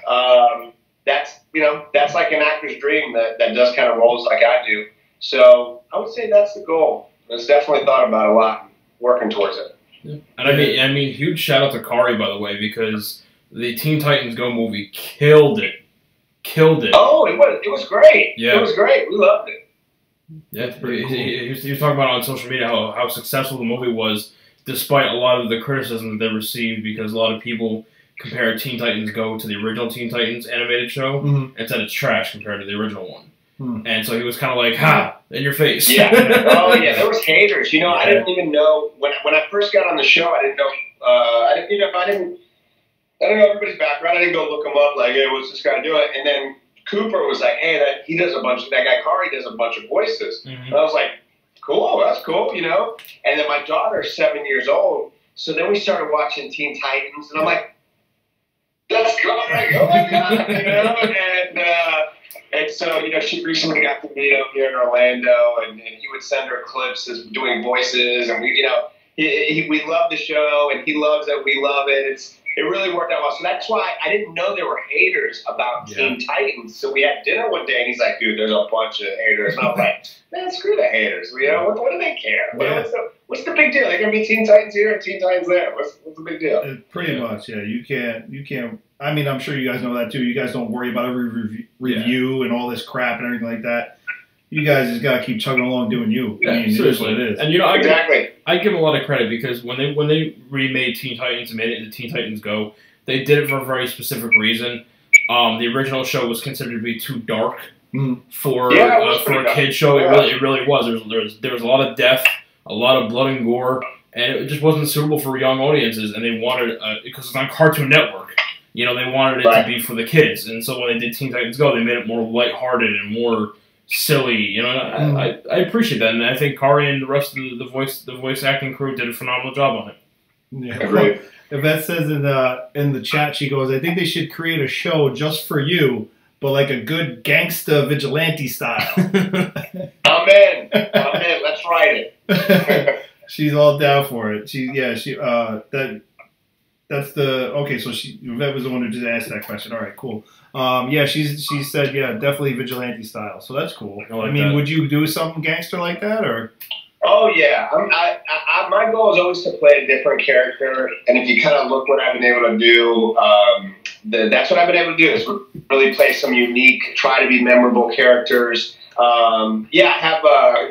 That's like an actor's dream that does kind of roles like I do. So I would say that's the goal. It's definitely thought about a lot, working towards it. Yeah. And I mean, huge shout out to Kari, by the way, because the Teen Titans Go movie killed it. Oh, it was great. Yeah. It was great. We loved it. Yeah, it's pretty. He was talking about on social media how successful the movie was, despite a lot of the criticism that they received, because a lot of people compare Teen Titans Go to the original Teen Titans animated show and said it's trash compared to the original one. And so he was kind of like, ha, in your face. Yeah. Oh, yeah. There was haters. I didn't even know when I first got on the show. I didn't know. I didn't know everybody's background. I didn't go look them up. Like, hey, what's this guy doing? And then Cooper was like, hey, that guy Kari does a bunch of voices. And I was like, cool. That's cool. And then my daughter's 7 years old. So then we started watching Teen Titans, and I'm like, that's cool. Like, oh my god. And so, she recently got to meet him here in Orlando, and he would send her clips as doing voices, and we love the show, and he loves it. We love it. it really worked out well. So that's why I didn't know there were haters about Teen Titans. So we had dinner one day, and he's like, "Dude, there's a bunch of haters." And I was like, "Man, screw the haters. You know, what do they care? What's the big deal? They're gonna be Teen Titans here and Teen Titans there. What's the big deal?" Pretty much, yeah. You can't. I mean, I'm sure you guys know that too. You guys don't worry about every review and all this crap and everything like that. You guys just gotta keep chugging along doing you. Yeah, I mean, seriously. it is what it is. And you know, Exactly. I give them a lot of credit because when they remade Teen Titans and made it into Teen Titans Go, they did it for a very specific reason. The original show was considered to be too dark for a kid show. Yeah. It really was. There was a lot of death, a lot of blood and gore, and it just wasn't suitable for young audiences. And they wanted because it's on Cartoon Network. You know, they wanted it to be for the kids, and so when they did Teen Titans Go, they made it more lighthearted and more silly. You know, I appreciate that, and I think Kari and the rest of the voice acting crew did a phenomenal job on it. Yeah, great. Yvette says in the chat, she goes, "I think they should create a show just for you, but like a good gangsta vigilante style." Amen. Let's write it. She's all down for it. That's the okay. So Yvette was the one who just asked that question. All right, cool. She said definitely vigilante style. So that's cool. I mean, would you do something gangster like that or? Oh yeah, my goal is always to play a different character, and if you kind of look what I've been able to do, that's what I've been able to do is really play some unique, try to be memorable characters. I have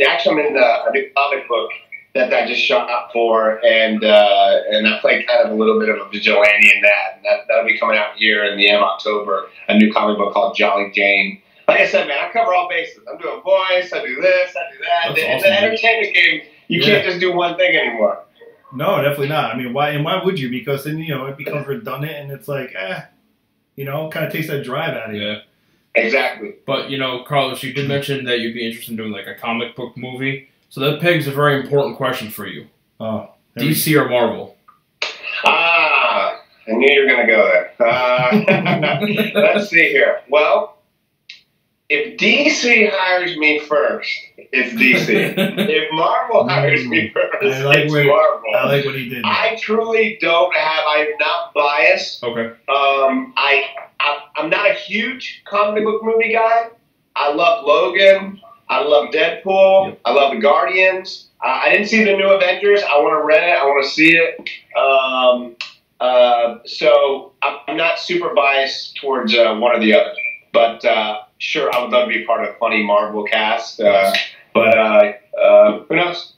actually I'm in a new comic book that I just shot for, and I play kind of a little bit of a vigilante in that. And that'll be coming out here in the end of October. A new comic book called Jolly Jane. Like I said, man, I cover all bases. I'm doing voice, I do this, I do that. That's In awesome, the entertainment game, you can't just do one thing anymore. No, definitely not. I mean, why would you? Because then, it becomes redundant and it's like, kind of takes that drive out of you. Yeah. Exactly. But, Carlos, you did mention that you'd be interested in doing like a comic book movie. So that pegs a very important question for you. Oh. DC or Marvel? I knew you were going to go there. Let's see here. Well, if DC hires me first, it's DC. If Marvel hires me first, it's Marvel. I like what he did. I truly I'm not biased. Okay. I'm not a huge comic book movie guy. I love Logan. I love Deadpool. Yep. I love the Guardians. I didn't see the new Avengers. I want to rent it. I want to see it. So I'm not super biased towards one or the other. But sure, I would love to be part of a funny Marvel cast. But who knows?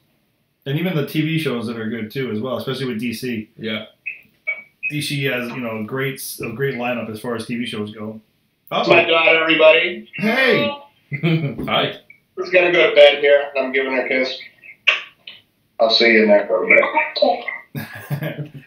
And even the TV shows that are good too, as well, especially with DC. Yeah. DC has a great lineup as far as TV shows go. That's my daughter, everybody. Hey. Hi. Who's gonna go to bed here? I'm giving her a kiss. I'll see you in there for a bit.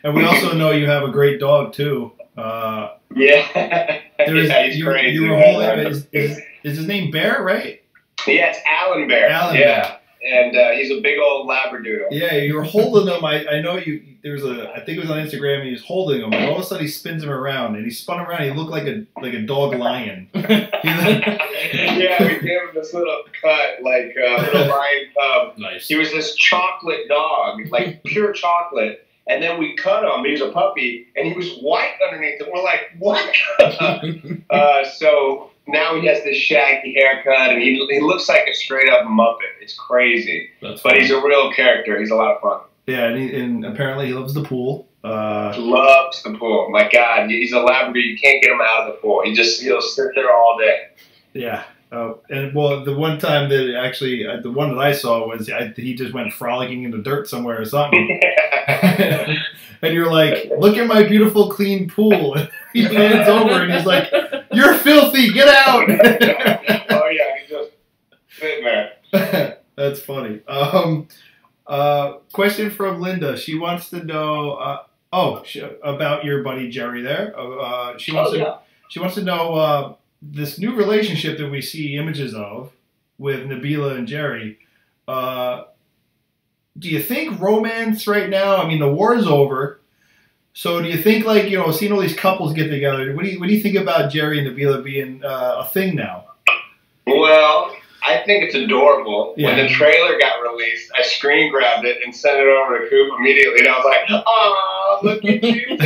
And we also know you have a great dog too. Yeah. He's crazy. You were holding is his name Bear, right? Yeah, it's Alan Bear. Bear. And he's a big old Labradoodle. Yeah, you were holding him. I know you. I think it was on Instagram. And he was holding him, and all of a sudden he spins him around, and he spun around. He looked like a dog lion. Yeah, we gave him this little cut, like little lion cub. Nice. He was this chocolate dog, like pure chocolate. And then we cut him. He was a puppy, and he was white underneath it. We're like, what? So now he has this shaggy haircut, and he looks like a straight-up Muppet. It's crazy. But he's a real character. He's a lot of fun. Yeah, and apparently he loves the pool. Loves the pool. My God, he's a Labrador. You can't get him out of the pool. He'll sit there all day. Yeah. And the one time that actually, the one that I saw was he just went frolicking in the dirt somewhere or something. And you're like, look at my beautiful clean pool. And he pans over and he's like, you're filthy, get out. Oh yeah, he's just sitting there. That's funny. Question from Linda. She wants to know about your buddy Jerry there. She wants to know this new relationship that we see images of with Nabila and Jerry. Do you think romance right now? I mean, the war is over. So do you think, seeing all these couples get together, what do you think about Jerry and Nabila being a thing now? Well, I think it's adorable. Yeah. When the trailer got released, I screen grabbed it and sent it over to Coop immediately. And I was like, "Oh, look at you.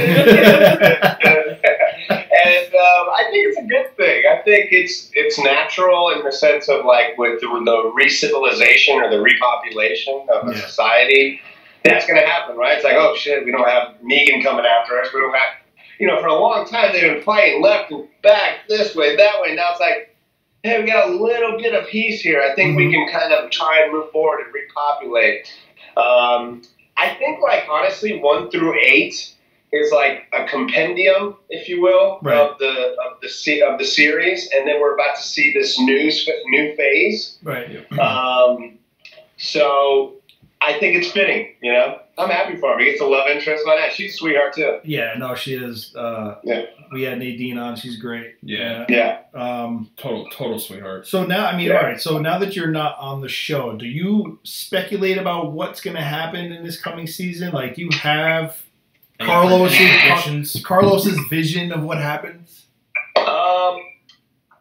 And I think it's a good thing. I think it's natural in the sense of like with the re-civilization or the repopulation of a society. That's going to happen, right? It's like, oh shit, we don't have Negan coming after us. We don't have, for a long time they've been fighting left and back, this way, that way. Now it's like, hey, we got a little bit of peace here. I think we can kind of try and move forward and repopulate. I think, like, honestly, 1 through 8 is like a compendium, if you will, of the series, and then we're about to see this new phase. Right. So I think it's fitting. I'm happy for him. He gets a love interest on that. She's a sweetheart too. Yeah, no, she is. We had Nadine on. She's great. Yeah. Total sweetheart. So now, all right. So now that you're not on the show, do you speculate about what's going to happen in this coming season? Like, do you have Carlos's vision of what happens?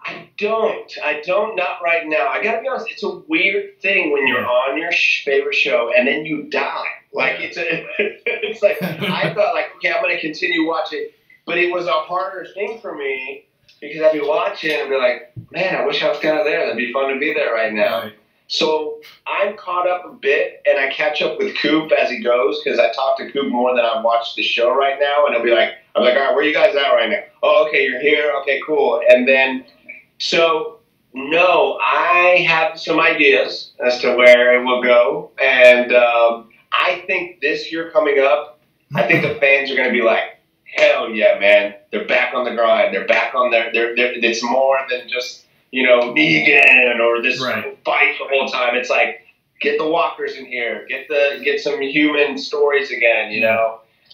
I don't, not right now. I gotta be honest, it's a weird thing when you're on your favorite show and then you die. Like, it's like, I thought, like, okay, I'm gonna continue watching, but it was a harder thing for me because I'd be watching and be like, man, I wish I was kind of there. That'd be fun to be there right now. Right. So I'm caught up a bit, and I catch up with Coop as he goes because I talk to Coop more than I watch the show right now, and he'll be like, I'm like, all right, where are you guys at right now? Oh, okay, you're here. Okay, cool. And then, so, no, I have some ideas as to where it will go. And I think this year coming up, I think the fans are going to be like, hell yeah, man. They're back on the grind. They're back on it's more than just, Negan or this fight the whole time. It's like, get the walkers in here. Get some human stories again,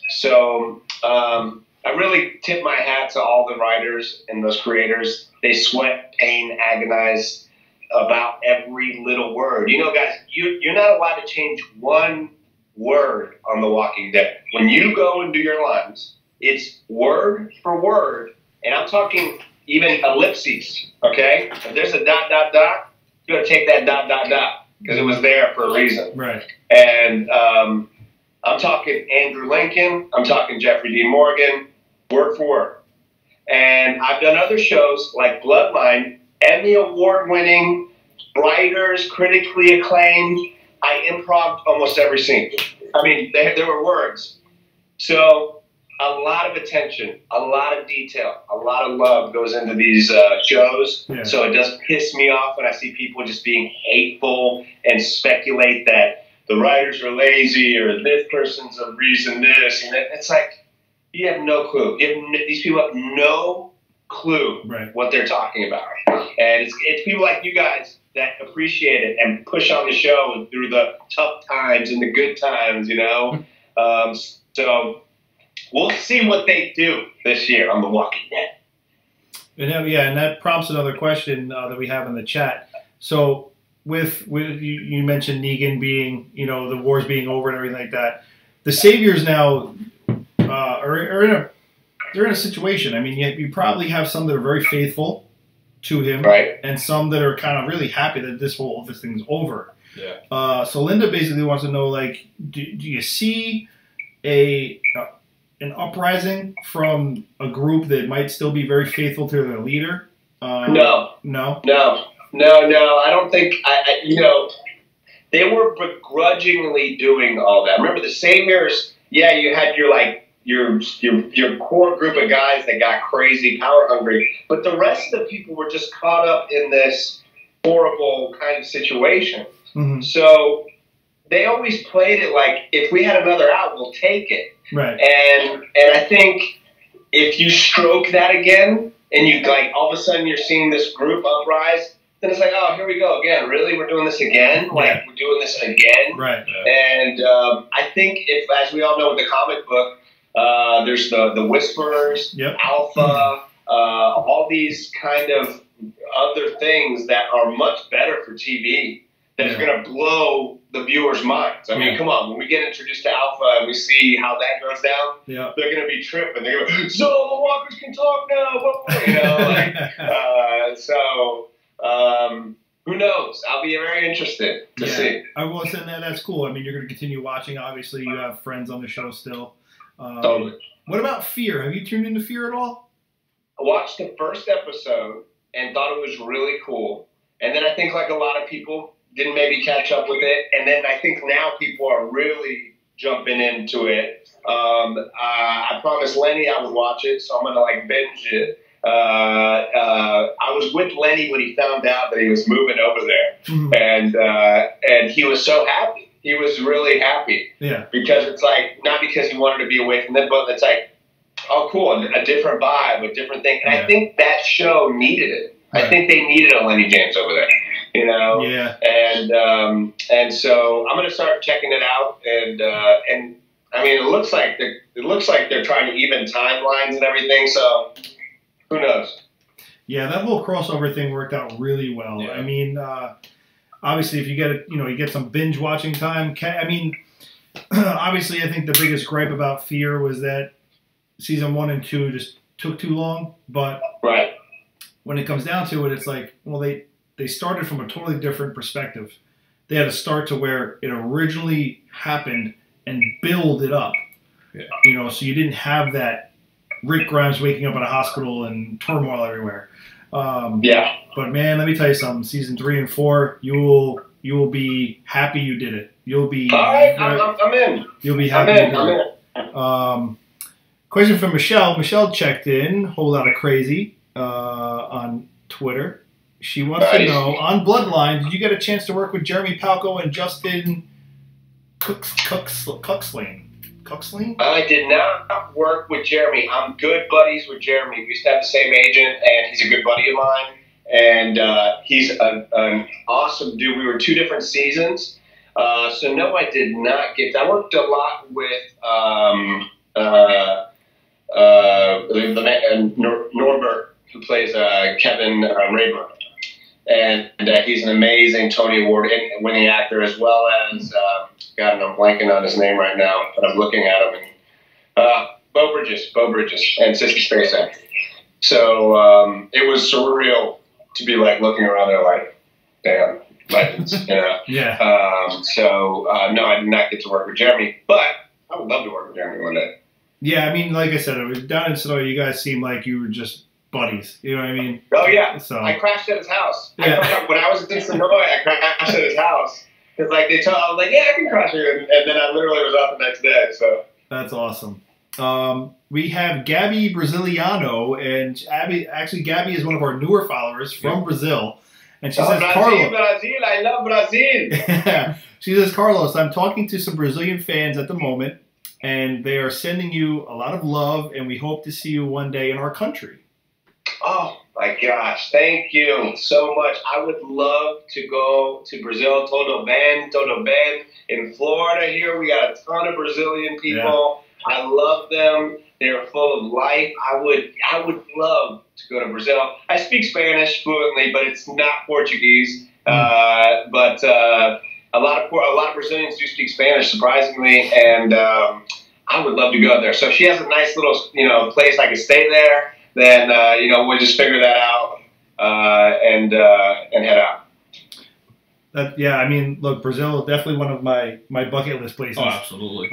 So I really tip my hat to all the writers and those creators. They sweat, pain, agonize about every little word. Guys, you're not allowed to change one word on The Walking Dead. When you go and do your lines, it's word for word, and I'm talking even ellipses, okay? If there's a ... you got to take that ... because it was there for a reason. Right. And I'm talking Andrew Lincoln. I'm talking Jeffrey D. Morgan, word for word. And I've done other shows like Bloodline, Emmy Award-winning, writers, critically acclaimed. I improv'd almost every scene. There were words. So a lot of attention, a lot of detail, a lot of love goes into these shows. Yeah. So it does piss me off when I see people just being hateful and speculate that the writers are lazy or this person's a reason this. And it's like, you have no clue. These people have no clue what they're talking about. And it's people like you guys that appreciate it and push on the show through the tough times and the good times, So we'll see what they do this year on The Walking Dead. And that prompts another question that we have in the chat. So with you mentioned Negan being, the wars being over and everything like that. The Saviors now are in a situation. You probably have some that are very faithful to him, and some that are kind of really happy that this thing's over. Yeah. So Linda basically wants to know, like, do you see an uprising from a group that might still be very faithful to their leader? No. I don't think. They were begrudgingly doing all that. Remember the Saviors? Yeah, you had your core group of guys that got crazy, power hungry, but the rest of the people were just caught up in this horrible kind of situation. Mm-hmm. So they always played it like, if we had another out, we'll take it. Right. And I think if you stroke that again, and you all of a sudden you're seeing this group uprise, then it's like, oh, here we go again. Really, we're doing this again? Like, we're doing this again? Right. And I think as we all know with the comic book, there's the Whisperers, Alpha, all these kind of other things that are much better for TV that is going to blow the viewers' minds. Come on, when we get introduced to Alpha and we see how that goes down, they're going to be tripping. They're going to go, so the walkers can talk now. Who knows? I'll be very interested to see. I will say that's cool. You're going to continue watching. Obviously, you have friends on the show still. Totally. What about Fear? Have you tuned into Fear at all? I watched the first episode and thought it was really cool. And then I think like a lot of people didn't maybe catch up with it. And then I think now people are really jumping into it. I promised Lenny I would watch it, so I'm going to like binge it. I was with Lenny when he found out that he was moving over there. And he was so happy. He was really happy. Yeah. Because it's like, not because he wanted to be away from them, but it's like, oh, cool, a different vibe, a different thing. And I think that show needed it. Right. I think they needed a Lenny James over there, you know? Yeah. And so I'm going to start checking it out. And I mean, it looks like they're trying to even timelines and everything. So who knows? Yeah, that whole crossover thing worked out really well. Yeah. I mean, obviously, if you get some binge watching time. I mean, obviously, I think the biggest gripe about Fear was that season 1 and 2 just took too long. But right. When it comes down to it, it's like, well, they started from a totally different perspective. They had to start to where it originally happened and build it up. Yeah. You know, so you didn't have that Rick Grimes waking up in a hospital and turmoil everywhere. Yeah. But man, let me tell you something. Season 3 and 4, you will be happy you did it. You'll be. All right, I'm in. You'll be happy. I'm in. Question from Michelle. Michelle checked in. Whole lot of crazy on Twitter. She wants to know, on Bloodline, did you get a chance to work with Jeremy Palco and Justin Cuxlane? I did not work with Jeremy. I'm good buddies with Jeremy. We used to have the same agent, and he's a good buddy of mine. And he's an awesome dude. We were 2 different seasons. So no, I did not get. I worked a lot with the man Norbert, who plays Kevin Rayburn, and he's an amazing Tony Award winning actor, as well as God, and I'm blanking on his name right now, but I'm looking at him. And Bo Bridges, and Sissy Spacek. So it was surreal to be like looking around there like, damn, legends, you know? Yeah. No, I did not get to work with Jeremy, but I would love to work with Jeremy one day. Yeah, I mean, like I said, it was down in Sonoma, you guys seemed like you were just buddies. You know what I mean? Oh, yeah. So I crashed at his house. Yeah. When I was in Sonoma, I crashed at his house. Because like I was like, yeah, I can crash here. And then I literally was out the next day. So that's awesome. We have Gabby Braziliano, and Gabby is one of our newer followers from Brazil. And she says, Brazil, I love Brazil. She says, Carlos, I'm talking to some Brazilian fans at the moment, and they are sending you a lot of love, and we hope to see you one day in our country. Oh, my gosh. Thank you so much. I would love to go to Brazil, Todo Bem in Florida here. We got a ton of Brazilian people. Yeah. I love them. They're full of life. I would love to go to Brazil. I speak Spanish fluently, but it's not Portuguese. But a lot of Brazilians do speak Spanish, surprisingly, and I would love to go there. So if she has a nice little place I can stay there, then we'll just figure that out and head out. Yeah, I mean, look, Brazil is definitely one of my bucket list places. Oh, absolutely.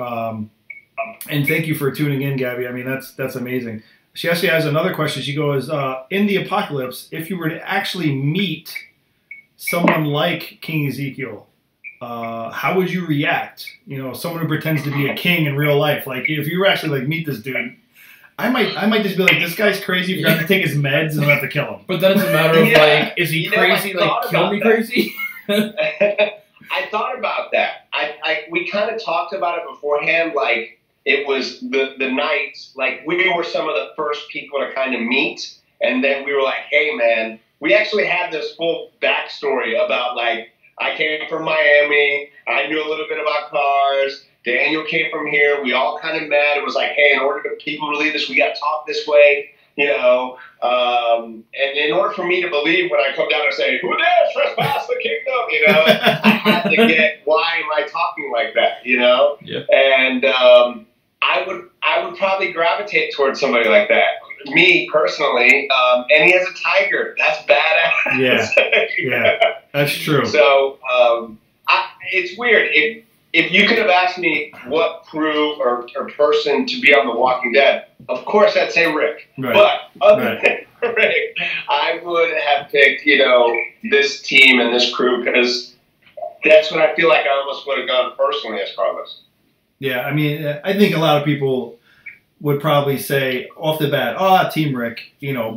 And thank you for tuning in, Gabby. I mean, that's amazing. She actually has another question. She goes, in the apocalypse, if you were to actually meet someone like King Ezekiel, how would you react? Someone who pretends to be a king in real life. Like, if you were actually like meet this dude, I might just be like, this guy's crazy. You're going to take his meds and I'll have to kill him. But then it's a matter of like, is he crazy? Like, kill me crazy? I thought about that. We kind of talked about it beforehand. Like, it was the night, like we were some of the first people to kind of meet. And then we were like, hey, man, we actually had this full backstory about like, I came from Miami. I knew a little bit about cars. Daniel came from here. We all kind of met. It was like, hey, in order for people to believe this, we got to talk this way, And in order for me to believe when I come down and say, who dares trespass the kingdom, I had to get, why am I talking like that, Yeah. And I would probably gravitate towards somebody like that. Me personally, and he has a tiger. That's badass. Yeah, that's true. So it's weird. if you could have asked me what crew or person to be on The Walking Dead, of course I'd say Rick. Right. But other than Rick, I would have picked, this team and this crew because that's what I feel like I almost would have gone personally as Carlos. Yeah, I mean, I think a lot of people would probably say off the bat, Team Rick,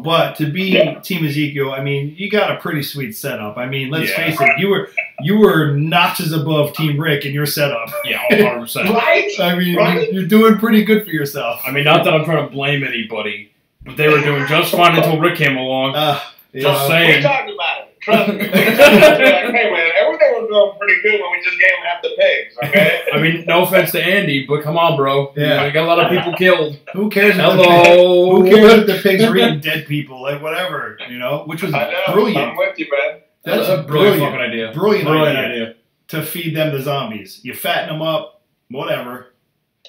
but to be Team Ezekiel, I mean, you got a pretty sweet setup. I mean, let's face it, you were notches above Team Rick in your setup. Yeah, 100%. Right? I mean, you're doing pretty good for yourself. I mean, not that I'm trying to blame anybody, but they were doing just fine until Rick came along. Just saying. We talked about it. Trust me. Hey, man, everything was going pretty good when we just gave him half the pigs, okay? I mean, no offense to Andy, but come on, bro. Yeah. You got a lot of people killed. Who cares? Hello. Who cares if the pigs are eating dead people? Like, whatever, which was brilliant. I'm with you, man. That's a brilliant fucking idea. Brilliant idea. To feed them the zombies. You fatten them up, whatever.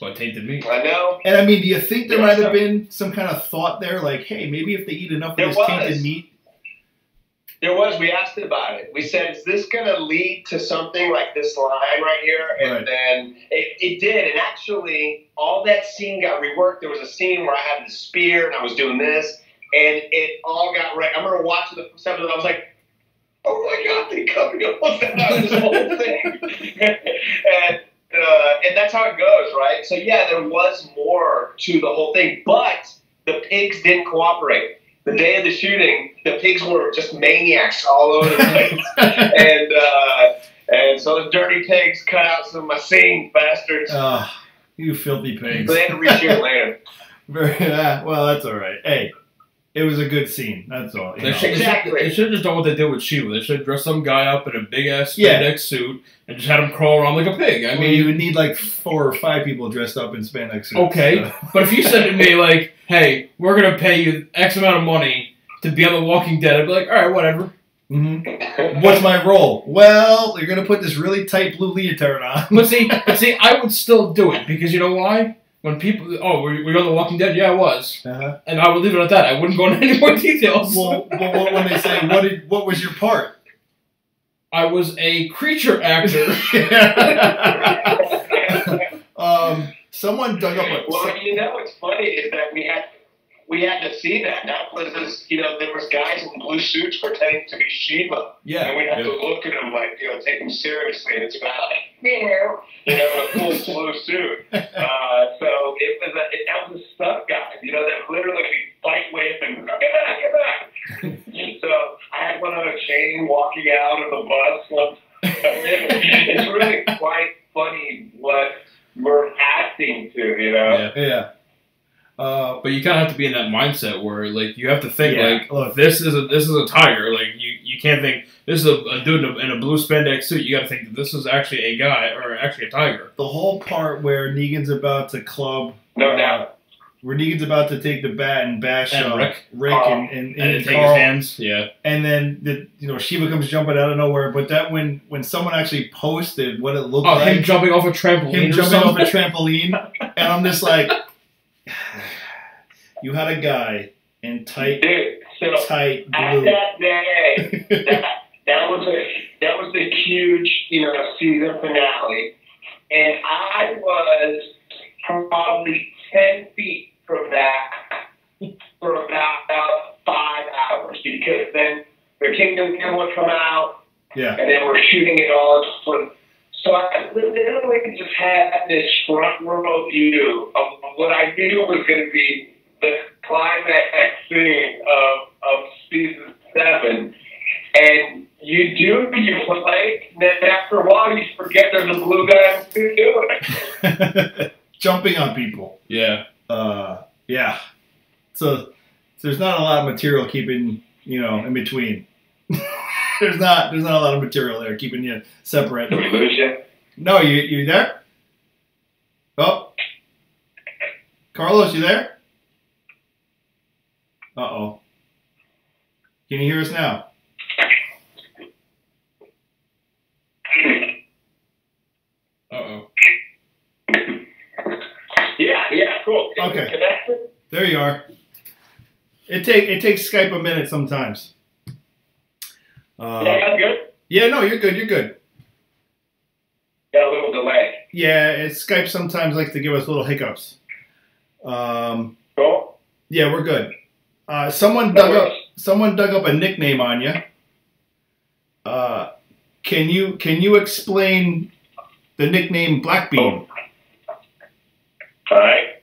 What, tainted meat? I know. And I mean, do you think there might have been some kind of thought there? Like, hey, maybe if they eat enough of this tainted meat. There was. We asked about it. We said, is this going to lead to something like this line right here? And then it did. And actually, all that scene got reworked. There was a scene where I had the spear and I was doing this. And it all got right. I remember watching the episode and I was like, oh my God, they covered up with this whole thing. and that's how it goes, right? So, yeah, there was more to the whole thing. But the pigs didn't cooperate. The day of the shooting, the pigs were just maniacs all over the place. and so the dirty pigs cut out some of my scene, bastards. You filthy pigs. So they had to reshoot later. Well, that's all right. Hey, it was a good scene. That's all. They should have just done what they did with Sheila. They should have dressed some guy up in a big-ass spandex suit and just had him crawl around like a pig. I mean, you would need like 4 or 5 people dressed up in spandex suits. Okay, but if you said to me, like, hey, we're going to pay you X amount of money to be on The Walking Dead, I'd be like, all right, whatever. Mm-hmm. What's my role? Well, you're going to put this really tight blue leotard on. But see, I would still do it because you know why? When people, were you on The Walking Dead? Yeah, I was. And I would leave it at that. I wouldn't go into any more details. Well, when they say, what was your part? I was a creature actor. Someone dug up a... Well, what's funny is that we had to see that. That was this, there was guys in blue suits pretending to be Sheila. Yeah. And we had to look at them like, take them seriously. And it's about like, a full blue suit. So that was a stunt guy, that literally fight with and get back. So I had one on a chain walking out of the bus. It's really quite funny what we're acting to, Yeah. But you kind of have to be in that mindset where, like, you have to think look, this is a tiger. Like, you can't think this is a dude in a blue spandex suit. You got to think that this is actually a guy or actually a tiger. The whole part where Negan's about to club, no doubt, where Negan's about to take the bat and bash Rick and take Carl, his hands, and then Shiva comes jumping out of nowhere. But that when someone actually posted what it looked like, him jumping off a trampoline, and I'm just like. You had a guy in tight blue. At that day, that was a huge, season finale, and I was probably 10 feet from that for about 5 hours because then the Kingdom Come would come out, and then we're shooting it all. So I literally just had this front row view of what I knew was going to be the climax scene of season 7. And you play, and then after a while you forget there's a blue guy doing it. Jumping on people. Yeah. So there's not a lot of material keeping, in between. There's not a lot of material there keeping you separate. Did we lose you? No, you there? Oh. Carlos, you there? Uh-oh. Can you hear us now? Uh-oh. Yeah, cool. Okay. There you are. It takes Skype a minute sometimes. I'm good? Yeah, no, you're good. Got a little delay. Yeah, Skype sometimes likes to give us little hiccups. Cool. Yeah, we're good. Someone dug up a nickname on you. Can you explain the nickname Black Bean? All right.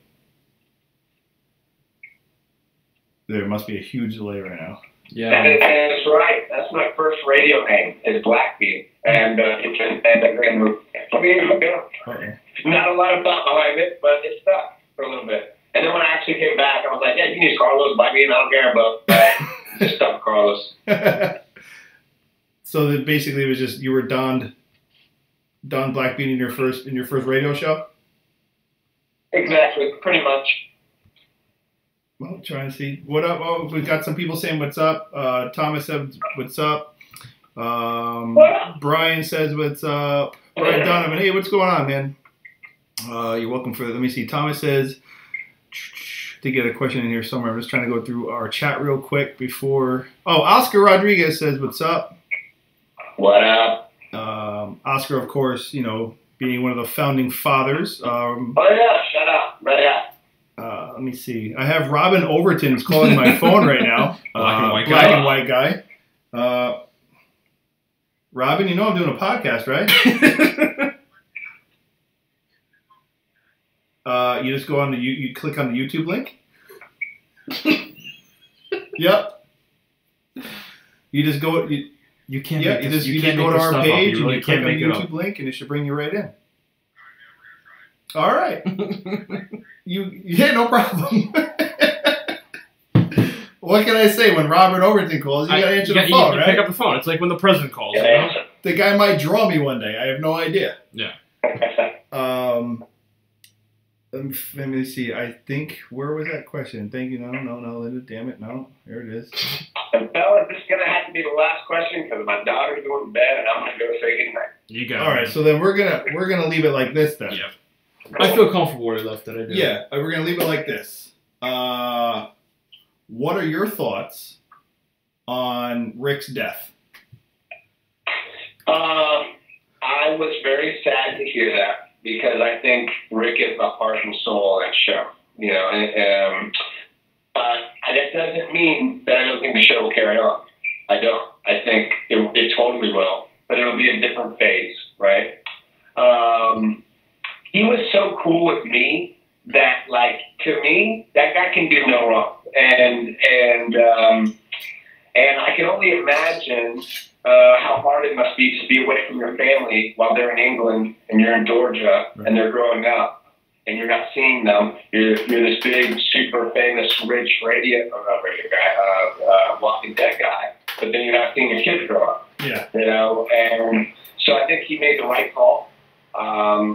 There must be a huge delay right now. Yeah. That's right. That's my first radio name. Is Blackbeard, and I mean, not a lot of thought behind it, but it stuck for a little bit. And then when I actually came back, I was like, yeah, you can use Carlos Blackbeard. I don't care, but just stuck Carlos. So that basically it was just you were Don Blackbeard in your first radio show. Exactly, pretty much. Well, trying to see what up. Oh, we've got some people saying what's up. Thomas said what's up. Brian says what's up. Brian Donovan, hey, what's going on, man? You're welcome for. Let me see. Thomas says, I think you had a question in here somewhere. I'm just trying to go through our chat real quick before. Oh, Oscar Rodriguez says what's up. What up? Oscar, of course, being one of the founding fathers. Oh yeah, shut up, right up. Let me see. I have Robin Overton's calling my phone right now. Black and white guy. Robin, you know I'm doing a podcast, right? You just go on you click on the YouTube link. Yep. You just go. You can't. Yeah, you just go to our page and you click on the YouTube link, and it should bring you right in. All right. Yeah, no problem. What can I say? When Robert Overton calls, you gotta answer the phone, right? Pick up the phone. It's like when the president calls. Yeah. You know? The guy might draw me one day. I have no idea. Yeah. Let me see. I think, where was that question? Thank you. No, Linda. Damn it. No. There it is. And fellas, this is gonna have to be the last question because my daughter's going to bed and I'm gonna go say goodnight. You got it. All right. So then we're gonna leave it like this then. Yeah. I feel comfortable where you left it. I do. Yeah. We're gonna leave it like this. What are your thoughts on Rick's death? I was very sad to hear that because I think Rick is the heart and soul of that show. That doesn't mean that I don't think the show will carry on. I don't. I think it totally will, but it'll be a different phase, right? He was so cool with me that, like, to me, that guy can do no wrong, and I can only imagine how hard it must be to be away from your family while they're in England and you're in Georgia and they're growing up and you're not seeing them. You're this big, super famous, rich Walking Dead guy, but then you're not seeing your kids grow up. Yeah. And so I think he made the right call. I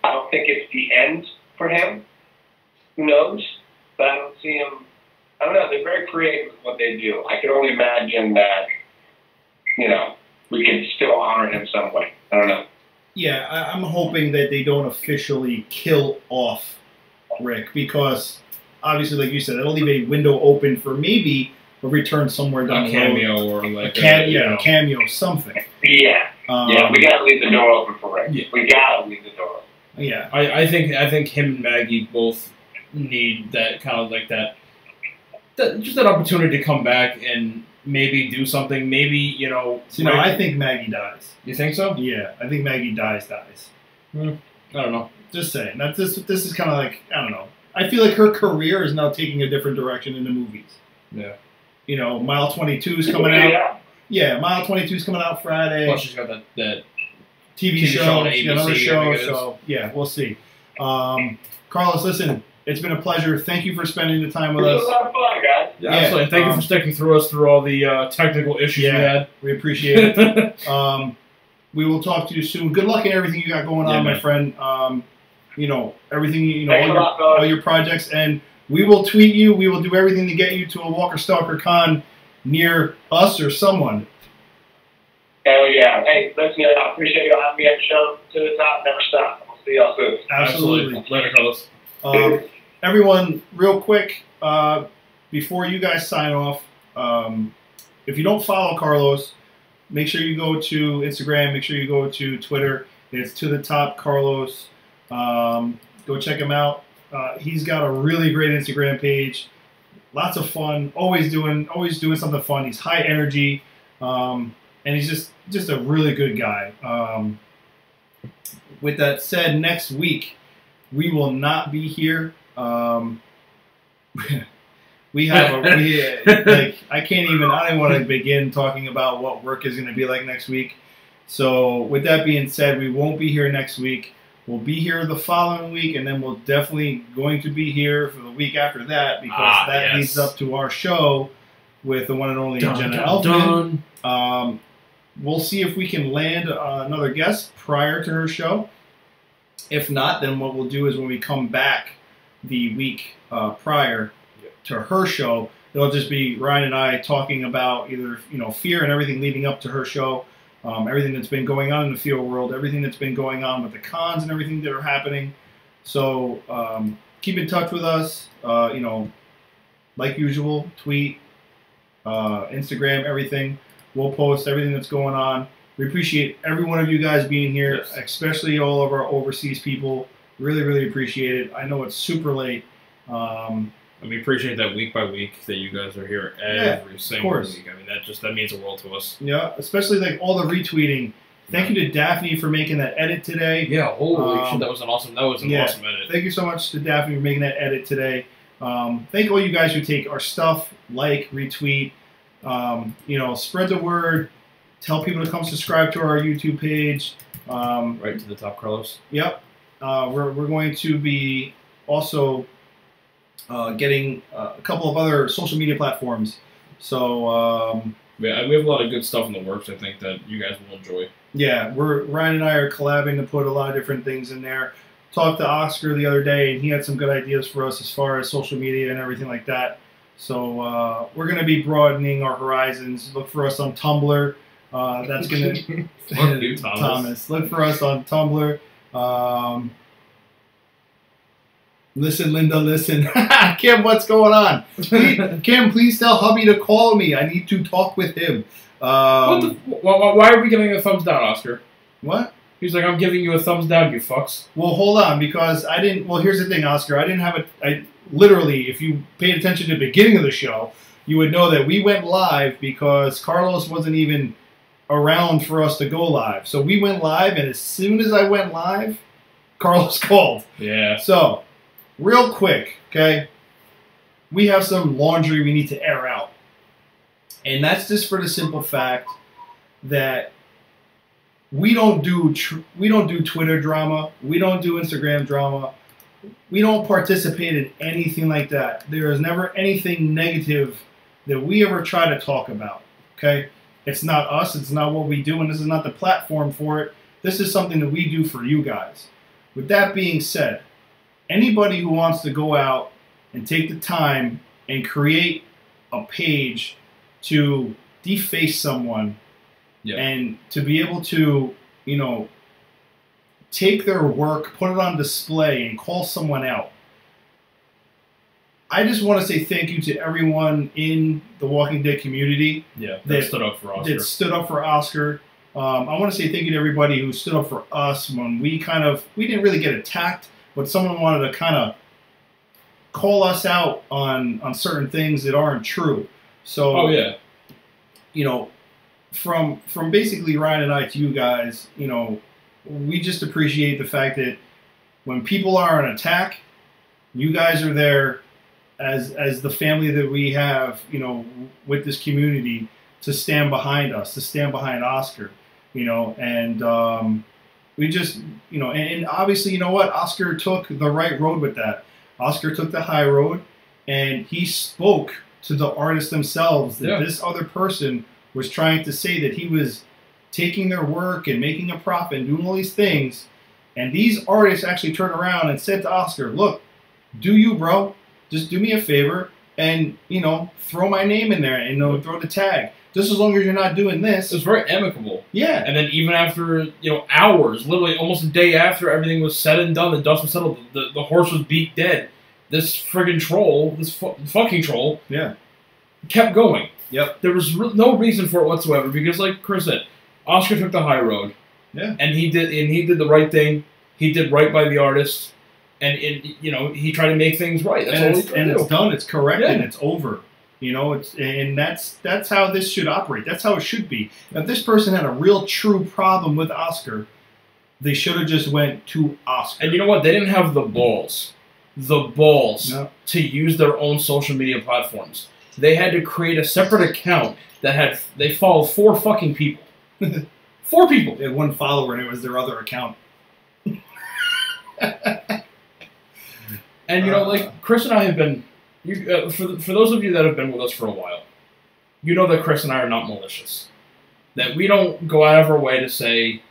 don't think it's the end for him. Who knows? But I don't see him. I don't know. They're very creative with what they do. I can only imagine that, we can still honor him some way. I don't know. Yeah, I'm hoping that they don't officially kill off Rick because, obviously, like you said, it'll leave a window open for maybe a return somewhere down the road. A cameo or like a cameo, something. Yeah. We gotta leave the door open for Rick. Yeah. We gotta leave the door open. Yeah. I think him and Maggie both need that kind of like that just that opportunity to come back and maybe do something. Maybe, I think Maggie dies. You think so? Yeah, I think Maggie dies. I don't know. Just saying. This is kind of like, I don't know. I feel like her career is now taking a different direction in the movies. Yeah. Mile 22 is coming out. Yeah, Mile 22 is coming out Friday. Plus, she's got that TV show. She's got another show. So, yeah, we'll see. Carlos, listen, it's been a pleasure. Thank you for spending the time with us. It was a lot of fun, guys. Yeah, absolutely. Thank you for sticking through us through all the technical issues we had. We appreciate it. We will talk to you soon. Good luck in everything you got going on, my friend. Everything, all your projects. And we will tweet you. We will do everything to get you to a Walker Stalker Con near us or someone. Hell yeah. Hey, listen, I appreciate you having me on the show. To the top, never stop. We'll see y'all soon. Absolutely. Later, Carlos. Everyone, real quick, before you guys sign off, if you don't follow Carlos, make sure you go to Instagram, make sure you go to Twitter, It's To the Top Carlos. Go check him out. He's got a really great Instagram page. Lots of fun. Always doing something fun. He's high energy, and he's just a really good guy. With that said, next week we will not be here. We have I don't even want to begin talking about what work is going to be like next week. So with that being said, we won't be here next week. We'll be here the following week, and then we'll definitely going to be here for the week after that, because that leads up to our show with the one and only Jenna Elfman. We'll see if we can land another guest prior to her show. If not, then what we'll do is when we come back the week prior to her show, it'll just be Ryan and I talking about either fear and everything leading up to her show. Everything that's been going on in the field world, everything that's been going on with the cons and everything that are happening. So keep in touch with us. Like usual, tweet, Instagram, everything. We'll post everything that's going on. We appreciate every one of you guys being here, especially all of our overseas people. Really, really appreciate it. I know it's super late. And we appreciate that week by week that you guys are here every single week. I mean, that means the world to us. Yeah, especially like all the retweeting. Thank you to Daphne for making that edit today. Yeah, holy shit, that was an awesome edit. Thank you so much to Daphne for making that edit today. Thank all you guys who take our stuff, retweet, spread the word, tell people to come subscribe to our YouTube page. Right to the top, Carlos. Yep. We're going to be also getting a couple of other social media platforms. So we have a lot of good stuff in the works, I think, that you guys will enjoy. Yeah, Ryan and I are collabing to put a lot of different things in there. Talked to Oscar the other day, and he had some good ideas for us as far as social media and everything like that. So we're going to be broadening our horizons. Look for us on Tumblr. That's going to... Thomas. Look for us on Tumblr. Listen, Linda, listen. Kim, what's going on? Kim, please tell hubby to call me. I need to talk with him. Why are we giving a thumbs down, Oscar? What? He's like, I'm giving you a thumbs down, you fucks. Well, hold on, because I didn't... Well, here's the thing, Oscar. I didn't have literally, if you paid attention to the beginning of the show, you would know that we went live because Carlos wasn't even around for us to go live. So we went live, and as soon as I went live, Carlos called. Yeah. So... real quick, okay? We have some laundry we need to air out. And that's just for the simple fact that we don't do Twitter drama. We don't do Instagram drama. We don't participate in anything like that. There is never anything negative that we ever try to talk about, okay? It's not us. It's not what we do, and this is not the platform for it. This is something that we do for you guys. With that being said, anybody who wants to go out and take the time and create a page to deface someone and to be able to, take their work, put it on display, and call someone out. I just want to say thank you to everyone in the Walking Dead community that stood up for Oscar. I want to say thank you to everybody who stood up for us when we didn't really get attacked, but someone wanted to kind of call us out on certain things that aren't true. So, from basically Ryan and I to you guys, we just appreciate the fact that when people are on attack, you guys are there as the family that we have, with this community to stand behind us, to stand behind Oscar, and we just, and obviously, you know what? Oscar took the right road with that. Oscar took the high road, and he spoke to the artists themselves that this other person was trying to say that he was taking their work and making a profit and doing all these things. And these artists actually turned around and said to Oscar, look, do you, bro? Just do me a favor and, throw my name in there and throw the tag. Just as long as you're not doing this. It was very amicable. Yeah. And then even after, hours, literally almost a day after everything was said and done, the dust was settled, the horse was beat dead. This friggin' troll, this fucking troll, kept going. Yep. There was no reason for it whatsoever because, like Chris said, Oscar took the high road. Yeah. And he did the right thing. He did right by the artist, and he tried to make things right. That's all he could do. It's done. It's corrected. Yeah. It's over. That's how this should operate. That's how it should be. If this person had a real true problem with Oscar, they should have just went to Oscar. And you know what? They didn't have the balls No. to use their own social media platforms. They had to create a separate account they followed 4 fucking people. 4 people. They had 1 follower, and it was their other account. And like Chris and I have been, for those of you that have been with us for a while, you know that Chris and I are not malicious. That we don't go out of our way to say,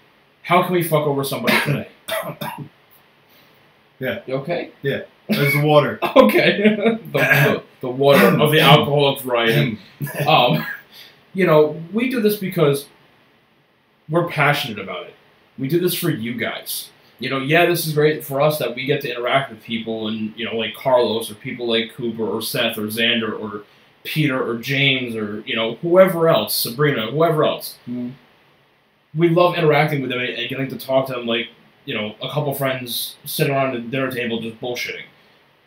how can we fuck over somebody today? Yeah. You okay? Yeah. There's the water. Okay. the water of the alcoholic variety. We do this because we're passionate about it. We do this for you guys. This is great for us that we get to interact with people and, like Carlos or people like Cooper or Seth or Xander or Peter or James or, whoever else, Sabrina, whoever else. Mm. We love interacting with them and getting to talk to them like, a couple friends sitting around the dinner table just bullshitting.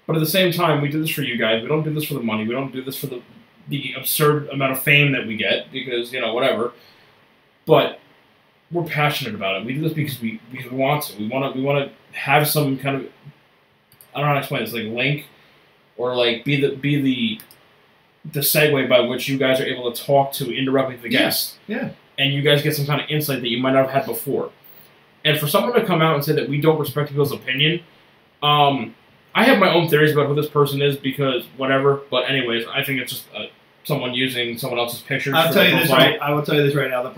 But at the same time, we do this for you guys. We don't do this for the money. We don't do this for the absurd amount of fame that we get because, whatever. But we're passionate about it. We do this because we want to. We want to have some kind of, I don't know how to explain this, like link or like be the segue by which you guys are able to talk to indirectly the guests. Yeah. And you guys get some kind of insight that you might not have had before. And for someone to come out and say that we don't respect people's opinion, I have my own theories about who this person is because whatever. But anyways, I think it's just someone using someone else's pictures. I will tell you this right now. The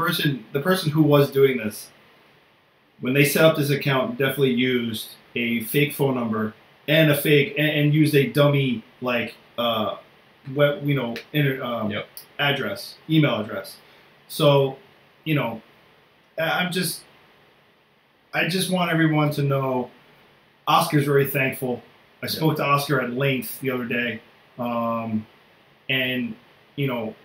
person who was doing this, when they set up this account, definitely used a fake phone number and and used a dummy like address, email address. So, I just want everyone to know Oscar's very thankful. I spoke to Oscar at length the other day. And,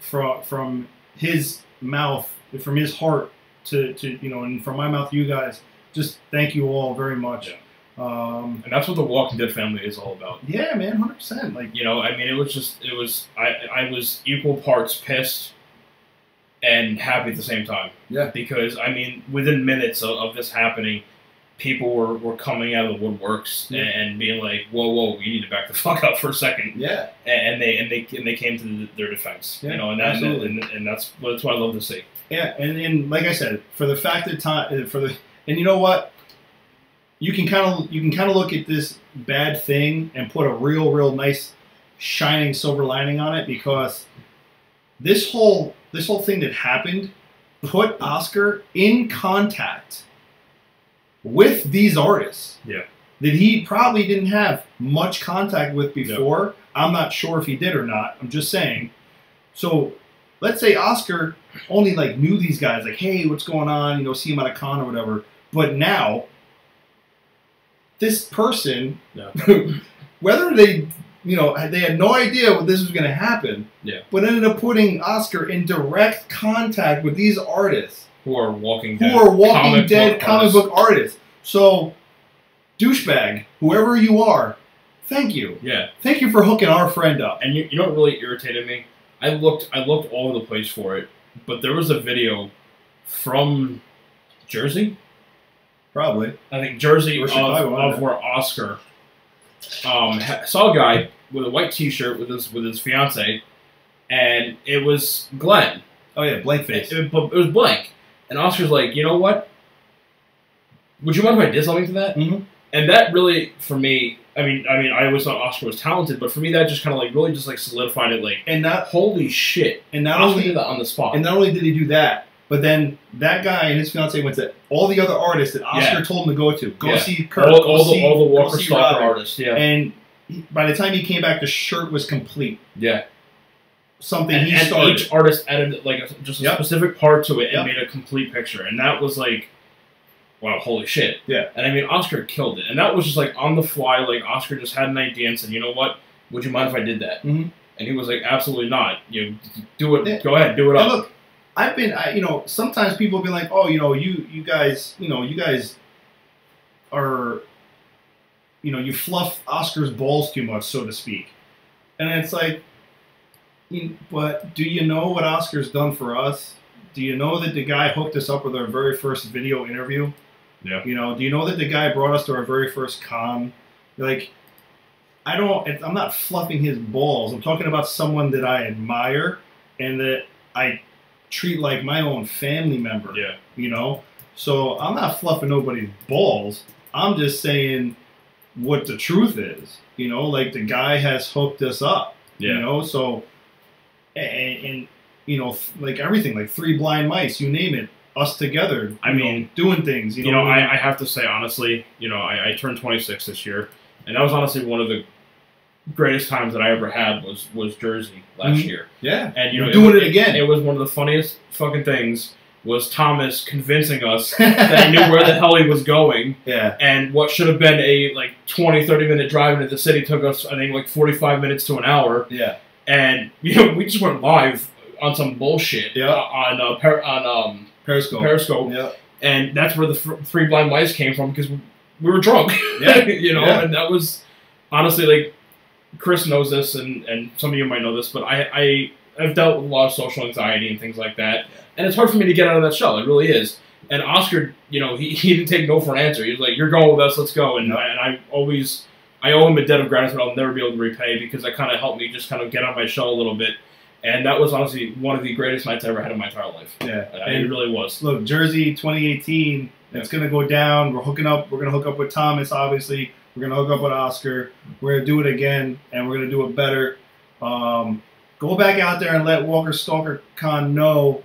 from his mouth, from his heart to and from my mouth to you guys, just thank you all very much. Yeah. And that's what the Walking Dead family is all about. Yeah, man, 100%. Like, I was equal parts pissed and happy at the same time. Yeah. Because, within minutes of this happening, people were coming out of the woodworks and being like, whoa, you need to back the fuck up for a second. Yeah. And they came to their defense. Yeah, absolutely. And that's what I love to see. Yeah, and like I said, for the fact that and you know what? You can kind of look at this bad thing and put a real nice shining silver lining on it because this whole thing that happened put Oscar in contact with these artists. Yeah. That he probably didn't have much contact with before. Yep. I'm not sure if he did or not. I'm just saying. So let's say Oscar only knew these guys, like, hey, what's going on? See him at a con or whatever. But now this person, whether they had no idea what this was going to happen, but ended up putting Oscar in direct contact with these artists who are Walking Dead comic book artists. So, douchebag, whoever you are, thank you. Yeah. Thank you for hooking our friend up. And you know what really irritated me? I looked all over the place for it, but there was a video from Jersey. Probably. I think Jersey of where Oscar saw a guy with a white T-shirt with his fiance, and it was Glenn. Oh yeah, blank face. It was blank, and Oscar's like, you know what? Would you mind if I did something to that? Mm-hmm. And that really, for me, I always thought Oscar was talented, but for me, that just kind of really just solidified it. Holy shit! And not Oscar only did that on the spot. And not only did he do that, but then that guy and his fiance went to all the other artists that Oscar told him to go to. Go see Kurt. All the Walker Stalker artists. Yeah. And by the time he came back, the shirt was complete. Yeah. Something and started. Each artist added a specific part to it and made a complete picture, and that was like, wow, holy shit. Yeah. And Oscar killed it, and that was just on the fly. Oscar just had an idea and said, you know what? Would you mind if I did that? Mm-hmm. And he was like, absolutely not. Do it. Yeah. Go ahead, do it up. Look, sometimes people have been like, oh, you guys are, you fluff Oscar's balls too much, so to speak. And it's like, but do you know what Oscar's done for us? Do you know that the guy hooked us up with our very first video interview? Yeah. Do you know that the guy brought us to our very first con? Like, I'm not fluffing his balls. I'm talking about someone that I admire and that I treat like my own family member. Yeah. So I'm not fluffing nobody's balls. I'm just saying what the truth is. Like the guy has hooked us up. Yeah. So and like everything, like Three Blind Mice, you name it, us together. I mean, doing things. I have to say honestly, I turned 26 this year, and that was honestly one of the greatest times that I ever had was Jersey last year. Yeah. And you're doing it again. It was one of the funniest fucking things was Thomas convincing us that he knew where the hell he was going. Yeah. And what should have been a 20, 30-minute drive into the city took us, I think, 45 minutes to an hour. Yeah. And we just went live on some bullshit. Yeah. On Periscope. Yeah. And that's where the Three Blind Mice came from because we were drunk. Yeah. And that was honestly Chris knows this, and some of you might know this, but I've dealt with a lot of social anxiety and things like that, and it's hard for me to get out of that shell. It really is. And Oscar, he didn't take no for an answer. He was like, "You're going with us, let's go." And I owe him a debt of gratitude I'll never be able to repay because that kind of helped me just kind of get out of my shell a little bit. And that was honestly one of the greatest nights I ever had in my entire life. Yeah, it really was. Look, Jersey 2018, it's going to go down. We're hooking up. We're going to hook up with Thomas, obviously. We're going to hook up with Oscar. We're going to do it again, and we're going to do it better. Go back out there and let Walker Stalker Con know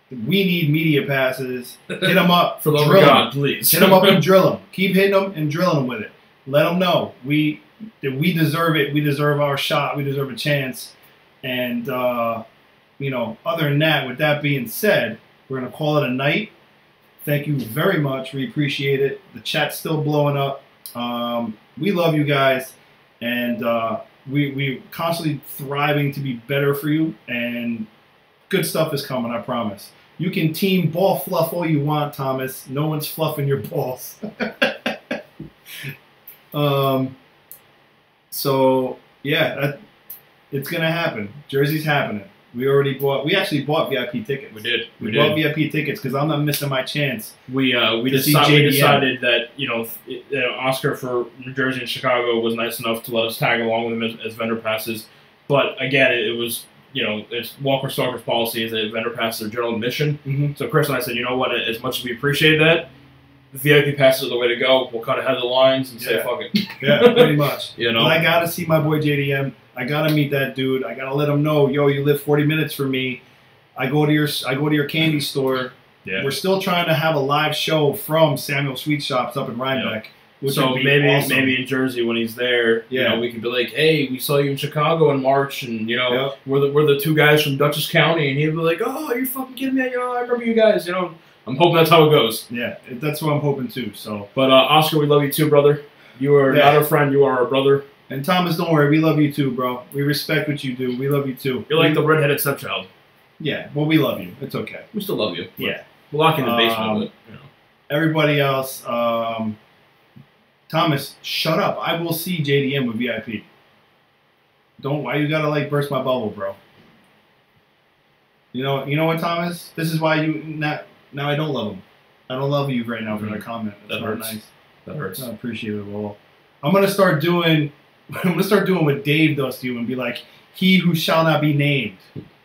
we need media passes. Hit them up. For the love of God, please. Hit them up and drill them. Keep hitting them and drilling them with it. Let them know we deserve it. We deserve our shot. We deserve a chance. And, other than that, with that being said, we're going to call it a night. Thank you very much. We appreciate it. The chat's still blowing up. We love you guys. And we're constantly thriving to be better for you. And good stuff is coming, I promise. You can team ball fluff all you want, Thomas. No one's fluffing your balls. It's going to happen. Jersey's happening. We actually bought VIP tickets. We did. We bought VIP tickets because I'm not missing my chance. We decided that, Oscar for New Jersey and Chicago was nice enough to let us tag along with him as vendor passes. But again, it was, it's Walker Stalker's policy is that vendor passes are general admission. Mm-hmm. So Chris and I said, you know what, as much as we appreciate that, VIP passes are the way to go. We'll cut ahead of the lines and say, fuck it. Yeah, pretty much. But I got to see my boy JDM. I got to meet that dude. I got to let him know, yo, you live 40 minutes from me. I go to your candy store. Yeah. We're still trying to have a live show from Samuel Sweet Shops up in Rhinebeck. Yeah. So maybe in Jersey when he's there, we could be like, hey, we saw you in Chicago in March, and we're the two guys from Dutchess County, and he'd be like, oh, you're fucking kidding me? I remember you guys. I'm hoping that's how it goes. Yeah, that's what I'm hoping too. So, but Oscar, we love you too, brother. You are not our friend. You are our brother. And Thomas, don't worry, we love you too, bro. We respect what you do. We love you too. You're like the redheaded stepchild. Yeah, well, we love you. It's okay. We still love you. Yeah. We'll lock in the basement, but everybody else, Thomas, shut up. I will see JDM with VIP. Why you gotta burst my bubble, bro? You know what, Thomas? This is why now I don't love him. I don't love you right now for that comment. That's that hurts. Nice. That hurts. I appreciate it at all. I'm gonna start doing what Dave does to you and be like, he who shall not be named.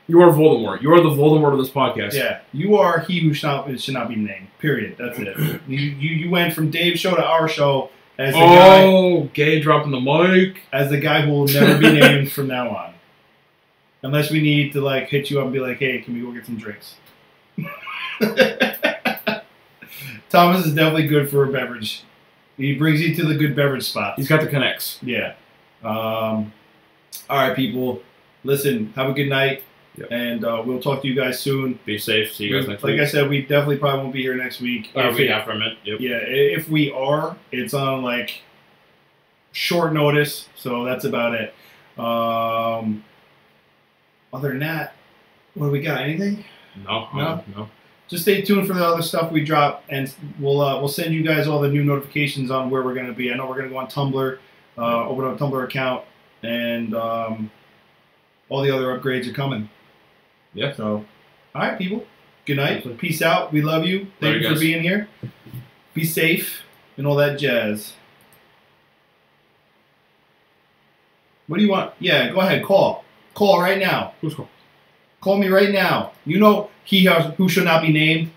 You are Voldemort. You are the Voldemort of this podcast. Yeah, you are he who should not be named. Period. That's it. You went from Dave's show to our show as the guy. Oh, gay dropping the mic. As the guy who will never be named from now on, unless we need to hit you up and be like, hey, can we go get some drinks? Thomas is definitely good for a beverage. He brings you to the good beverage spots. He's got the connects. Yeah. All right, people. Listen, have a good night. Yep. And we'll talk to you guys soon. Be safe. See you guys next week. Like I said, we definitely probably won't be here next week. Week after I meant. Yep. Yeah, if we are, it's on short notice. So that's about it. Other than that, what do we got? Anything? No. Just stay tuned for the other stuff we drop, and we'll send you guys all the new notifications on where we're going to be. I know we're going to go on Tumblr, open up a Tumblr account, and all the other upgrades are coming. Yeah. So, all right, people. Good night. Peace out. We love you. Thank you for being here. Be safe and all that jazz. What do you want? Yeah, go ahead. Call. Call right now. Who's calling? Call me right now. You know who shall not be named.